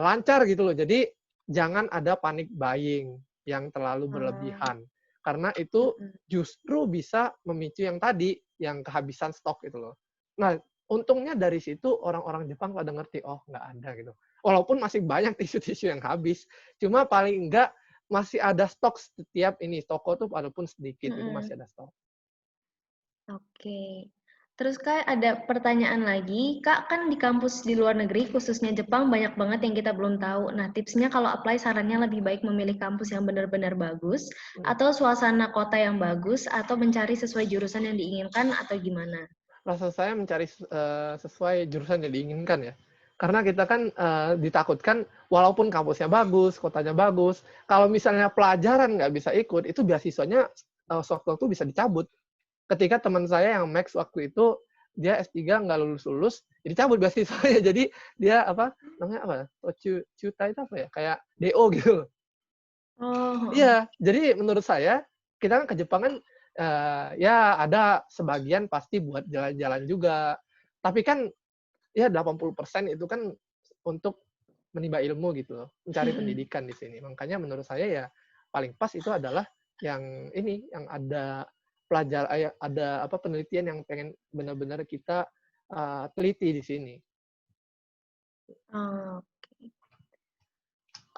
lancar gitu loh. Jadi jangan ada panic buying yang terlalu Oh. berlebihan. Karena itu Mm-mm. justru bisa memicu yang tadi, yang kehabisan stok gitu loh. Nah, untungnya dari situ orang-orang Jepang pada ngerti, oh nggak ada gitu. Walaupun masih banyak tisu-tisu yang habis, cuma paling enggak masih ada stok setiap ini toko tuh walaupun sedikit itu Mm-mm. masih ada stok. Oke. Terus Kak, ada pertanyaan lagi. Kak, kan di kampus di luar negeri, khususnya Jepang, banyak banget yang kita belum tahu. Nah, tipsnya kalau apply sarannya lebih baik memilih kampus yang benar-benar bagus, atau suasana kota yang bagus, atau mencari sesuai jurusan yang diinginkan, atau gimana? Rasa saya mencari sesuai jurusan yang diinginkan ya. Karena kita kan ditakutkan walaupun kampusnya bagus, kotanya bagus, kalau misalnya pelajaran nggak bisa ikut, itu beasiswanya sewaktu-waktu bisa dicabut. Ketika teman saya yang Max waktu itu dia S3 nggak lulus-lulus, jadi cabut beasiswanya. Jadi dia apa namanya apa? Cuta itu apa ya? Kayak DO gitu. Oh. Iya, jadi menurut saya kita kan ke Jepang kan ya ada sebagian pasti buat jalan-jalan juga. Tapi kan ya 80% itu kan untuk menimba ilmu gitu loh, mencari pendidikan di sini. Makanya menurut saya ya paling pas itu adalah yang ini, yang ada ada apa penelitian yang pengen benar-benar kita teliti di sini. Oh.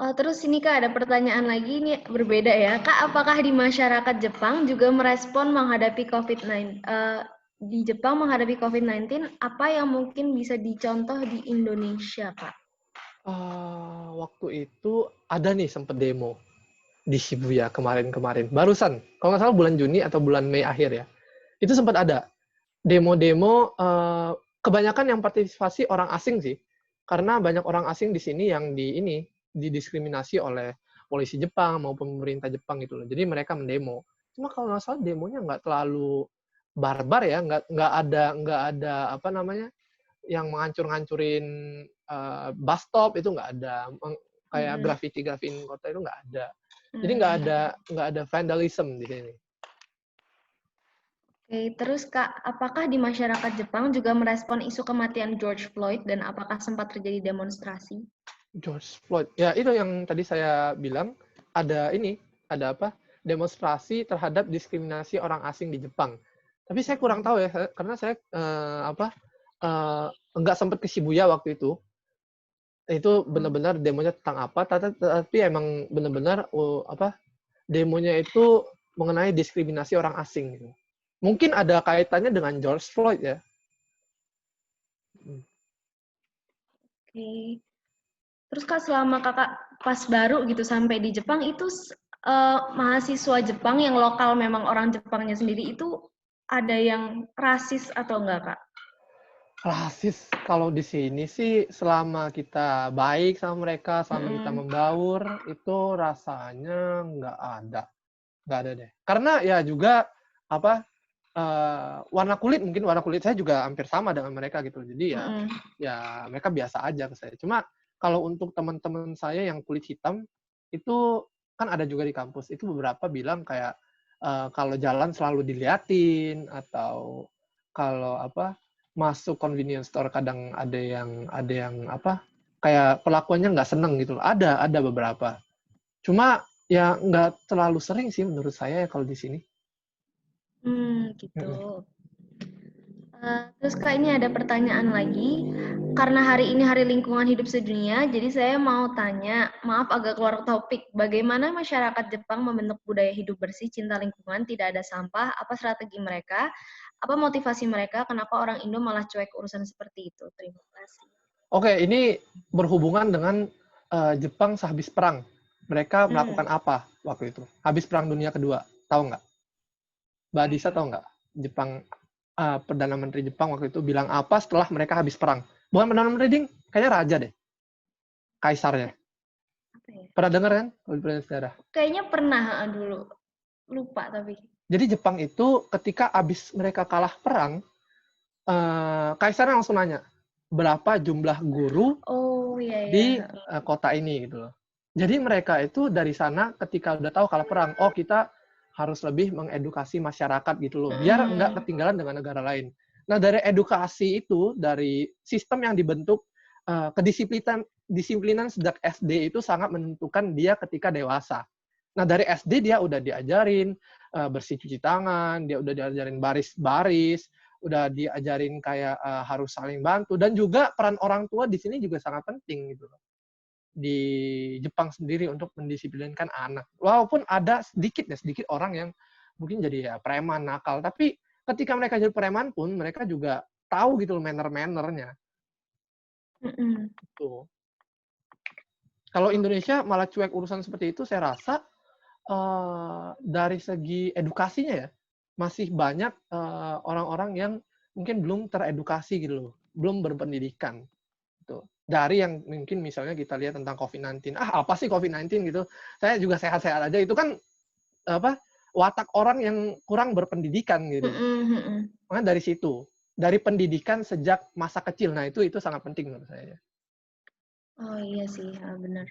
Oh, terus ini Kak ada pertanyaan lagi ini berbeda ya. Kak, apakah di masyarakat Jepang juga merespon menghadapi COVID-19? Di Jepang menghadapi COVID-19, apa yang mungkin bisa dicontoh di Indonesia, Kak? Waktu itu ada nih sempet demo di Shibuya kemarin-kemarin. Barusan, kalau nggak salah bulan Juni atau bulan Mei akhir ya. Itu sempat ada demo-demo, kebanyakan yang partisipasi orang asing sih. Karena banyak orang asing di sini yang didiskriminasi oleh polisi Jepang maupun pemerintah Jepang gitu loh. Jadi mereka mendemo. Cuma kalau nggak salah demonya nggak terlalu barbar ya, nggak ada apa namanya yang menghancur-hancurin bus stop itu nggak ada, kayak Mm-mm. grafiti-grafin kota itu nggak ada. Jadi Hmm. nggak ada vandalism di sini. Oke, terus Kak, apakah di masyarakat Jepang juga merespon isu kematian George Floyd dan apakah sempat terjadi demonstrasi? George Floyd, ya itu yang tadi saya bilang ada apa demonstrasi terhadap diskriminasi orang asing di Jepang. Tapi saya kurang tahu ya karena saya nggak sempat ke Shibuya waktu itu. Itu Oh. benar-benar demonya tentang apa? Tapi emang benar-benar apa demonya itu mengenai diskriminasi orang asing gitu. Mungkin ada kaitannya dengan George Floyd ya. Oke. Terus Kak, selama Kakak pas baru gitu sampai di Jepang itu mahasiswa Jepang yang lokal memang orang Jepangnya sendiri itu ada yang rasis atau enggak, Kak? Rasis kalau di sini sih selama kita baik sama mereka, selama kita Mm-mm. membaur, itu rasanya nggak ada deh. Karena ya juga apa warna kulit saya juga hampir sama dengan mereka gitu. Jadi Mm-mm. ya mereka biasa aja ke saya. Cuma kalau untuk teman-teman saya yang kulit hitam itu kan ada juga di kampus itu beberapa bilang kayak kalau jalan selalu diliatin, atau kalau apa masuk convenience store kadang ada yang apa kayak pelakuannya nggak seneng gitu loh. Ada beberapa. Cuma ya nggak terlalu sering sih menurut saya ya kalau di sini. Gitu. Terus Kak, ini ada pertanyaan lagi. Karena hari ini Hari Lingkungan Hidup Sedunia, jadi saya mau tanya, maaf agak keluar topik, bagaimana masyarakat Jepang membentuk budaya hidup bersih, cinta lingkungan, tidak ada sampah, apa strategi mereka, apa motivasi mereka, kenapa orang Indo malah cuek urusan seperti itu? Terima kasih. Oke, ini berhubungan dengan Jepang sehabis perang. Mereka melakukan apa waktu itu? Habis Perang Dunia Kedua, tahu nggak? Mbak Adisa tahu nggak? Jepang, Perdana Menteri Jepang waktu itu bilang apa setelah mereka habis perang? Bukan Perdana Menteri, ding, kayaknya raja deh, kaisarnya. Apa ya? Pernah dengar kan? Kalau di sejarah. Kayaknya pernah dulu, lupa tapi. Jadi Jepang itu ketika habis mereka kalah perang, kaisarnya langsung nanya, berapa jumlah guru Oh iya di ya. kota ini gitu loh. Jadi mereka itu dari sana ketika udah tahu kalau perang, oh kita harus lebih mengedukasi masyarakat gitu loh, biar nggak ketinggalan dengan negara lain. Nah dari edukasi itu, dari sistem yang dibentuk, kedisiplinan sejak SD itu sangat menentukan dia ketika dewasa. Nah dari SD dia udah diajarin bersih cuci tangan, dia udah diajarin baris-baris, udah diajarin kayak harus saling bantu, dan juga peran orang tua di sini juga sangat penting gitu loh. Di Jepang sendiri untuk mendisiplinkan anak. Walaupun ada sedikit orang yang mungkin jadi ya preman nakal, tapi ketika mereka jadi preman pun mereka juga tahu gitu loh manner-mannernya. Tuh. Kalau Indonesia malah cuek urusan seperti itu, saya rasa dari segi edukasinya ya masih banyak orang-orang yang mungkin belum teredukasi gitu loh, belum berpendidikan. Gitu. Dari yang mungkin misalnya kita lihat tentang COVID-19. Apa sih COVID-19 gitu? Saya juga sehat-sehat aja. Itu kan apa watak orang yang kurang berpendidikan gitu. Makanya dari situ, dari pendidikan sejak masa kecil. Nah, itu sangat penting menurut saya. Oh iya sih, benar.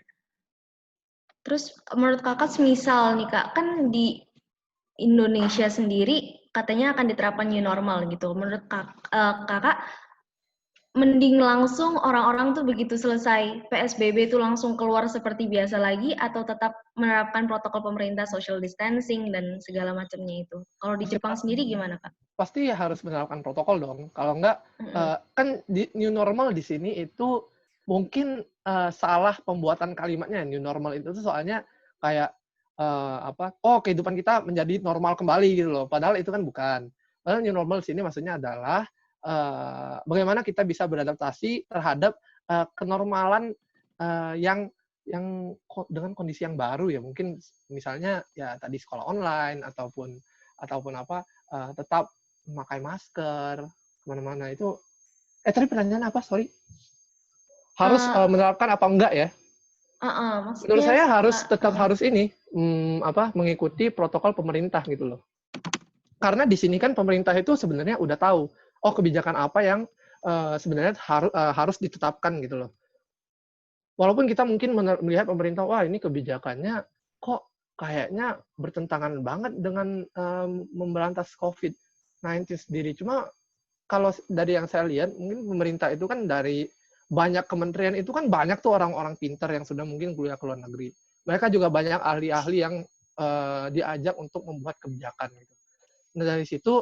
Terus menurut Kakak semisal nih Kak, kan di Indonesia sendiri katanya akan diterapkan new normal gitu. Menurut Kakak, mending langsung orang-orang tuh begitu selesai PSBB tuh langsung keluar seperti biasa lagi, atau tetap menerapkan protokol pemerintah social distancing dan segala macamnya itu? Kalau di Jepang sendiri gimana Kak? Pasti ya harus menerapkan protokol dong. Kalau enggak, kan new normal di sini itu mungkin salah pembuatan kalimatnya. New normal itu tuh soalnya kayak kehidupan kita menjadi normal kembali gitu loh. Padahal itu kan bukan. Padahal new normal di sini maksudnya adalah bagaimana kita bisa beradaptasi terhadap kenormalan yang dengan kondisi yang baru ya. Mungkin misalnya ya tadi sekolah online ataupun tetap memakai masker kemana-mana itu. Tadi pertanyaan apa? Sorry. Harus menerapkan apa enggak ya? Menurut Maksudnya saya tetap harus mengikuti protokol pemerintah gitu loh. Karena di sini kan pemerintah itu sebenarnya udah tahu, kebijakan apa yang sebenarnya harus ditetapkan gitu loh. Walaupun kita mungkin melihat pemerintah, wah ini kebijakannya kok kayaknya bertentangan banget dengan memberantas COVID-19 sendiri. Cuma kalau dari yang saya lihat, mungkin pemerintah itu kan dari banyak kementerian itu kan banyak tuh orang-orang pintar yang sudah mungkin kuliah ke luar negeri. Mereka juga banyak ahli-ahli yang diajak untuk membuat kebijakan gitu. Nah dari situ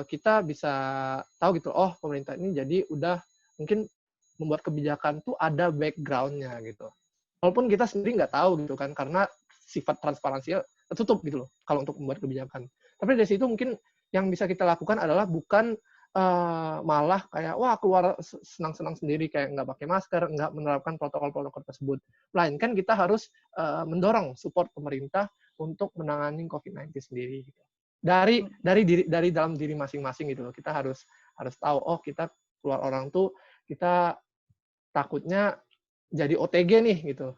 kita bisa tahu gitu, pemerintah ini jadi udah mungkin membuat kebijakan tuh ada background-nya gitu. Walaupun kita sendiri nggak tahu gitu kan, karena sifat transparansinya tertutup gitu loh kalau untuk membuat kebijakan. Tapi dari situ mungkin yang bisa kita lakukan adalah bukan malah kayak keluar senang-senang sendiri kayak nggak pakai masker, nggak menerapkan protokol-protokol tersebut. Melainkan kita harus mendorong support pemerintah untuk menangani COVID-19 sendiri. Gitu. Dari dalam diri masing-masing gitu loh. Kita harus tahu, kita keluar orang tuh kita takutnya jadi OTG nih gitu.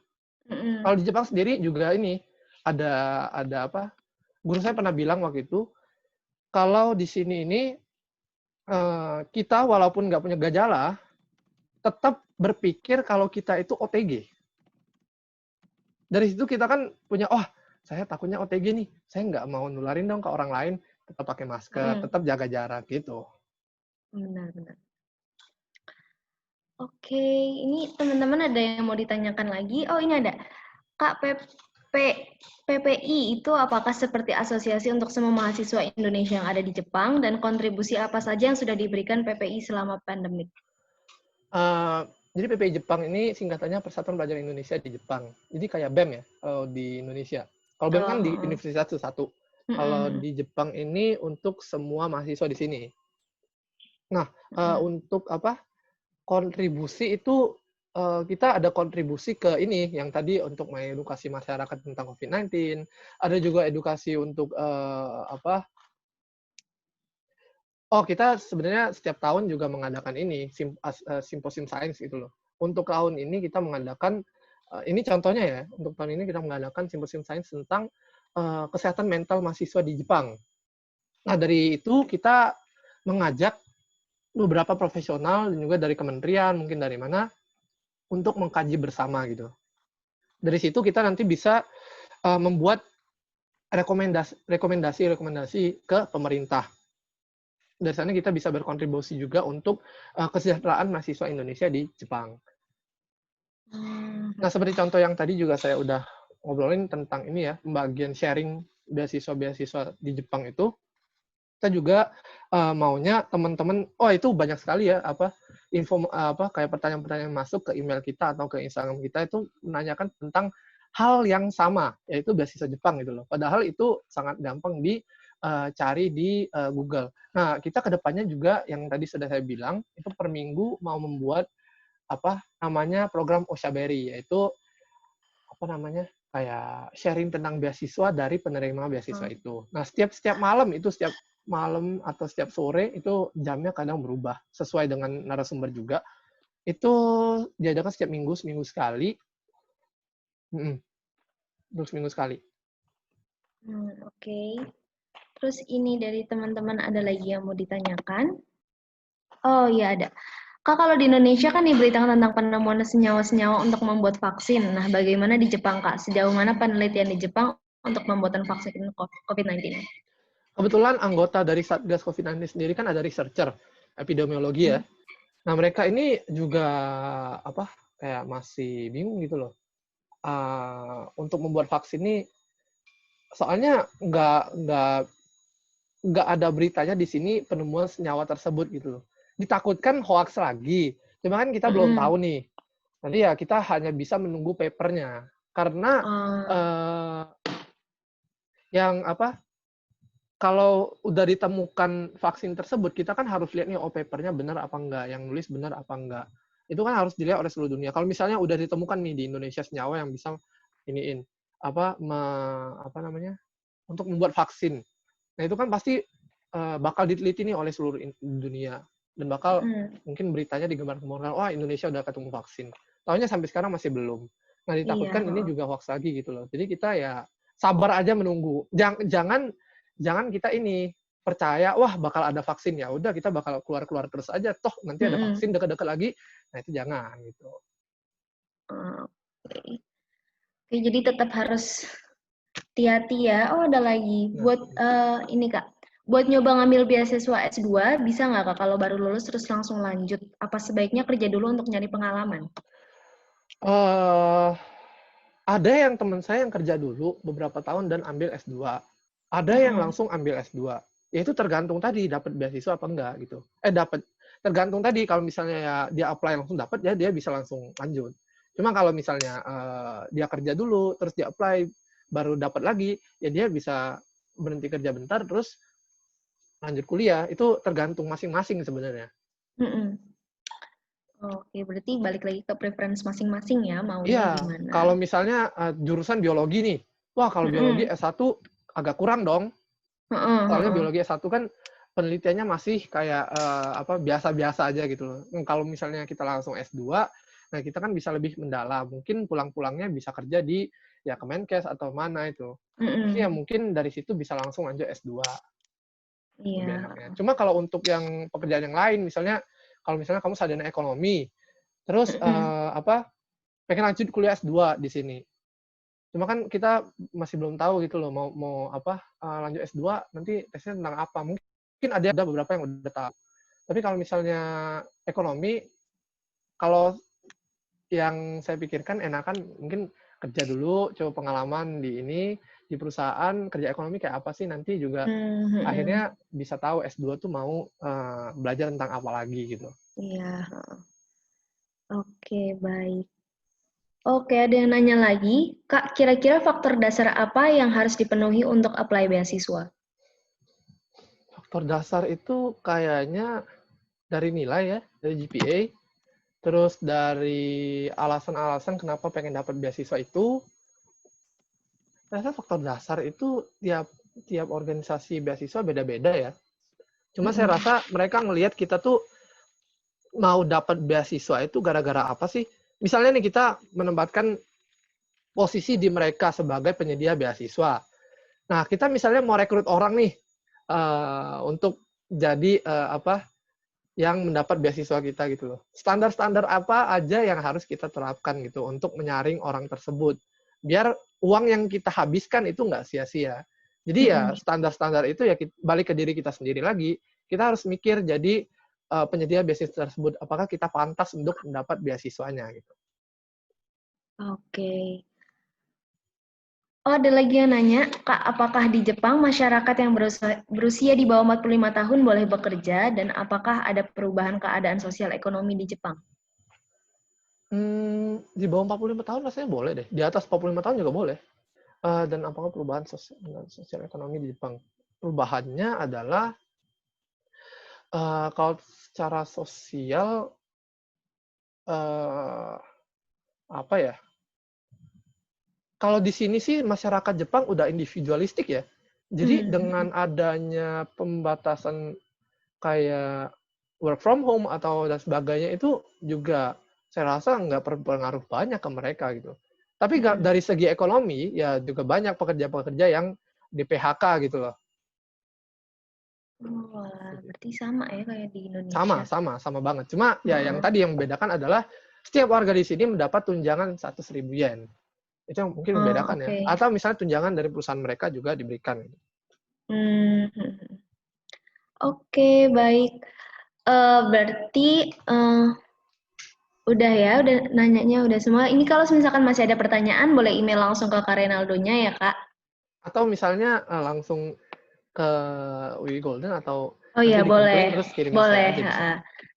Kalau di Jepang sendiri juga ini ada apa? Guru saya pernah bilang waktu itu, kalau di sini ini kita walaupun nggak punya gejala, tetap berpikir kalau kita itu OTG. dari situ kita kan punya, oh saya takutnya OTG nih, saya nggak mau nularin dong ke orang lain, tetap pakai masker, Mm-mm. tetap jaga jarak gitu. Benar-benar. Oke, ini teman-teman ada yang mau ditanyakan lagi? Oh, ini ada. Kak, PPI itu apakah seperti asosiasi untuk semua mahasiswa Indonesia yang ada di Jepang dan kontribusi apa saja yang sudah diberikan PPI selama pandemik? Uh, jadi PPI Jepang ini singkatannya Persatuan Pelajar Indonesia di Jepang. Jadi kayak BEM ya, kalau di Indonesia. Kalau BEM kan di Oh, universitas itu satu. Kalau mm-mm, di Jepang ini untuk semua mahasiswa di sini. Nah, mm-mm. untuk apa, kontribusi itu, kita ada kontribusi ke ini, yang tadi untuk mengedukasi masyarakat tentang COVID-19, ada juga edukasi untuk, apa, oh kita sebenarnya setiap tahun juga mengadakan ini, simposium sains gitu loh. Untuk tahun ini kita mengadakan, ini contohnya ya, untuk tahun ini kita mengadakan simposium sains tentang, kesehatan mental mahasiswa di Jepang. Nah, dari itu kita mengajak beberapa profesional dan juga dari kementerian, mungkin dari mana, untuk mengkaji bersama gitu. Dari situ kita nanti bisa membuat rekomendasi ke pemerintah. Dari sana kita bisa berkontribusi juga untuk kesejahteraan mahasiswa Indonesia di Jepang. Nah, seperti contoh yang tadi juga saya udah ngobrolin tentang ini ya, pembagian sharing beasiswa-beasiswa di Jepang itu, kita juga maunya teman-teman, oh itu banyak sekali ya info kayak pertanyaan-pertanyaan masuk ke email kita atau ke Instagram kita itu menanyakan tentang hal yang sama, yaitu beasiswa Jepang gitu loh. Padahal itu sangat gampang dicari di Google. Nah, kita kedepannya juga yang tadi sudah saya bilang itu per minggu mau membuat namanya program Oshaberi, yaitu apa namanya kayak sharing tentang beasiswa dari penerima beasiswa itu. Nah, setiap malam atau setiap sore itu jamnya kadang berubah sesuai dengan narasumber juga. Itu diadakan setiap seminggu sekali. Terus seminggu sekali. Oke. Terus ini dari teman-teman ada lagi yang mau ditanyakan? Oh iya ada. Kak, kalau di Indonesia kan diberitakan tentang penemuan senyawa-senyawa untuk membuat vaksin. Nah, bagaimana di Jepang, Kak? Sejauh mana penelitian di Jepang untuk pembuatan vaksin COVID-19? Kebetulan anggota dari Satgas COVID-19 sendiri kan ada researcher epidemiologi ya. Hmm. Nah, mereka ini juga kayak masih bingung gitu loh. Untuk membuat vaksin ini soalnya nggak ada beritanya di sini penemuan senyawa tersebut gitu loh. Ditakutkan hoax lagi. Cuma kan kita belum tahu nih. Nanti ya kita hanya bisa menunggu papernya. Karena yang kalau udah ditemukan vaksin tersebut, kita kan harus lihat nih, oh papernya benar apa enggak, yang nulis benar apa enggak. Itu kan harus dilihat oleh seluruh dunia. Kalau misalnya udah ditemukan nih di Indonesia senyawa yang bisa iniin untuk membuat vaksin. Nah, itu kan pasti bakal diteliti nih oleh seluruh dunia dan bakal mungkin beritanya digembar-gemborkan, wah Indonesia udah ketemu vaksin. Taunya sampai sekarang masih belum. Nah, ditakutkan ini juga hoax lagi gitu loh. Jadi kita ya sabar aja menunggu. Jangan kita ini percaya wah bakal ada vaksin, ya udah kita bakal keluar terus aja, toh nanti ada vaksin dekat-dekat lagi. Nah, itu jangan gitu. Oke, jadi tetap harus hati-hati ya. Oh, ada lagi. Buat ini Kak, buat nyoba ngambil beasiswa S2, bisa nggak Kak kalau baru lulus terus langsung lanjut? Apa sebaiknya kerja dulu untuk nyari pengalaman? Ada yang teman saya yang kerja dulu beberapa tahun dan ambil S2. Ada yang langsung ambil S2. Ya itu tergantung tadi dapat beasiswa apa enggak gitu. Tergantung tadi kalau misalnya ya dia apply langsung dapat, ya dia bisa langsung lanjut. Cuma kalau misalnya dia kerja dulu terus dia apply baru dapat lagi, ya dia bisa berhenti kerja bentar terus lanjut kuliah. Itu tergantung masing-masing sebenarnya. Oke, berarti balik lagi ke preference masing-masing ya, maunya Iya, gimana. kalau misalnya jurusan biologi nih, wah kalau biologi S1 agak kurang dong. Soalnya biologi S1 kan penelitiannya masih kayak biasa-biasa aja gitu loh. Kalau misalnya kita langsung S2, nah kita kan bisa lebih mendalam. Mungkin pulang-pulangnya bisa kerja di ya Kemenkes atau mana itu. Jadi ya mungkin dari situ bisa langsung lanjut S2. Lebih Iya. enaknya. Cuma kalau untuk yang pekerjaan yang lain, misalnya kalau misalnya kamu sarjana ekonomi, terus pengen lanjut kuliah S2 di sini. Cuma kan kita masih belum tahu gitu loh mau apa, lanjut S2 nanti tesnya tentang apa. Mungkin ada beberapa yang udah tahu. Tapi kalau misalnya ekonomi, kalau yang saya pikirkan enakan mungkin kerja dulu, coba pengalaman di perusahaan, kerja ekonomi kayak apa sih, nanti juga akhirnya bisa tahu S2 tuh mau belajar tentang apa lagi gitu. Iya. Oke, baik. Oke, ada yang nanya lagi. Kak, kira-kira faktor dasar apa yang harus dipenuhi untuk apply beasiswa? Faktor dasar itu kayaknya dari nilai ya, dari GPA, terus dari alasan-alasan kenapa pengen dapat beasiswa itu. Saya rasa faktor dasar itu tiap organisasi beasiswa beda-beda ya. Cuma saya rasa mereka ngelihat kita tuh mau dapat beasiswa itu gara-gara apa sih? Misalnya nih kita menempatkan posisi di mereka sebagai penyedia beasiswa. Nah, kita misalnya mau rekrut orang nih untuk jadi yang mendapat beasiswa kita gitu loh. Standar-standar apa aja yang harus kita terapkan gitu untuk menyaring orang tersebut. Biar uang yang kita habiskan itu nggak sia-sia. Jadi ya standar-standar itu ya balik ke diri kita sendiri lagi. Kita harus mikir jadi penyedia beasiswa tersebut, apakah kita pantas untuk mendapat beasiswanya gitu. Oke. Oh, ada lagi yang nanya, Kak, apakah di Jepang masyarakat yang berusia di bawah 45 tahun boleh bekerja dan apakah ada perubahan keadaan sosial ekonomi di Jepang? Di bawah 45 tahun rasanya boleh deh. Di atas 45 tahun juga boleh. Dan apakah perubahan sosial ekonomi di Jepang? Perubahannya adalah kalau secara sosial apa ya? Kalau di sini sih masyarakat Jepang udah individualistik ya. Jadi dengan adanya pembatasan kayak work from home atau dan sebagainya itu juga saya rasa nggak berpengaruh banyak ke mereka gitu. Tapi dari segi ekonomi ya juga banyak pekerja-pekerja yang di PHK gitu loh. Wah, berarti sama ya kayak di Indonesia. Sama banget. Cuma ya yang tadi yang membedakan adalah setiap warga di sini mendapat tunjangan 100.000 yen. Itu yang mungkin membedakan ya. Oke. Atau misalnya tunjangan dari perusahaan mereka juga diberikan. Oke, baik. Berarti udah ya, udah nanyanya udah semua. Ini kalau misalkan masih ada pertanyaan, boleh email langsung ke Kak Renaldonya ya, Kak? Atau misalnya langsung ke UI Golden atau Oh nanti iya, dikumpulin boleh. terus kirim ke saya Boleh. aja bisa.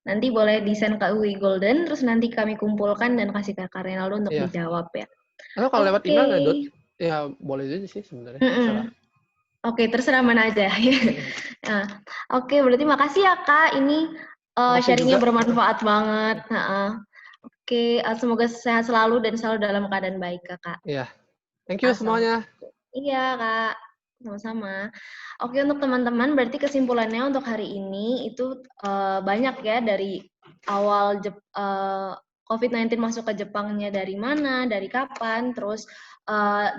Nanti boleh desain ke UI Golden, terus nanti kami kumpulkan dan kasih ke Kak Renaldo untuk Iya. dijawab ya. Atau kalau lewat Oke. email ya boleh aja sih sebenarnya, terserah. Oke, terserah mana aja. Nah, oke, berarti makasih ya Kak. Ini Makasih sharingnya juga. bermanfaat banget. Oke, semoga sehat selalu dan selalu dalam keadaan baik Kakak. Iya. Thank you semuanya. Iya Kak, sama-sama. Oke, untuk teman-teman, berarti kesimpulannya untuk hari ini itu banyak ya dari awal COVID-19 masuk ke Jepangnya dari mana, dari kapan, terus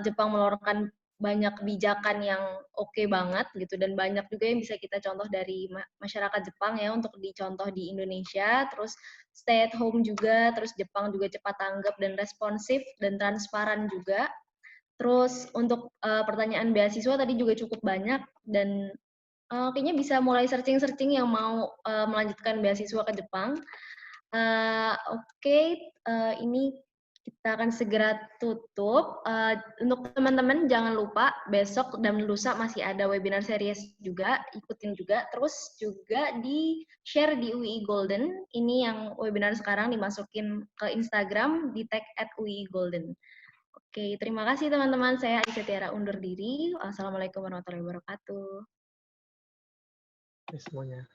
Jepang mengeluarkan banyak kebijakan yang oke banget gitu, dan banyak juga yang bisa kita contoh dari masyarakat Jepang ya untuk dicontoh di Indonesia, terus stay at home juga, terus Jepang juga cepat tanggap dan responsif dan transparan juga. Terus untuk pertanyaan beasiswa tadi juga cukup banyak dan kayaknya bisa mulai searching-searching yang mau melanjutkan beasiswa ke Jepang. Oke, ini kita akan segera tutup. Untuk teman-teman jangan lupa besok dan lusa masih ada webinar series juga, ikutin juga. Terus juga di-share di UI Golden. Ini yang webinar sekarang dimasukin ke Instagram, di tag @UI-Golden. Oke, terima kasih teman-teman. Saya Adisa Tiara undur diri. Wassalamualaikum warahmatullahi wabarakatuh. Semuanya.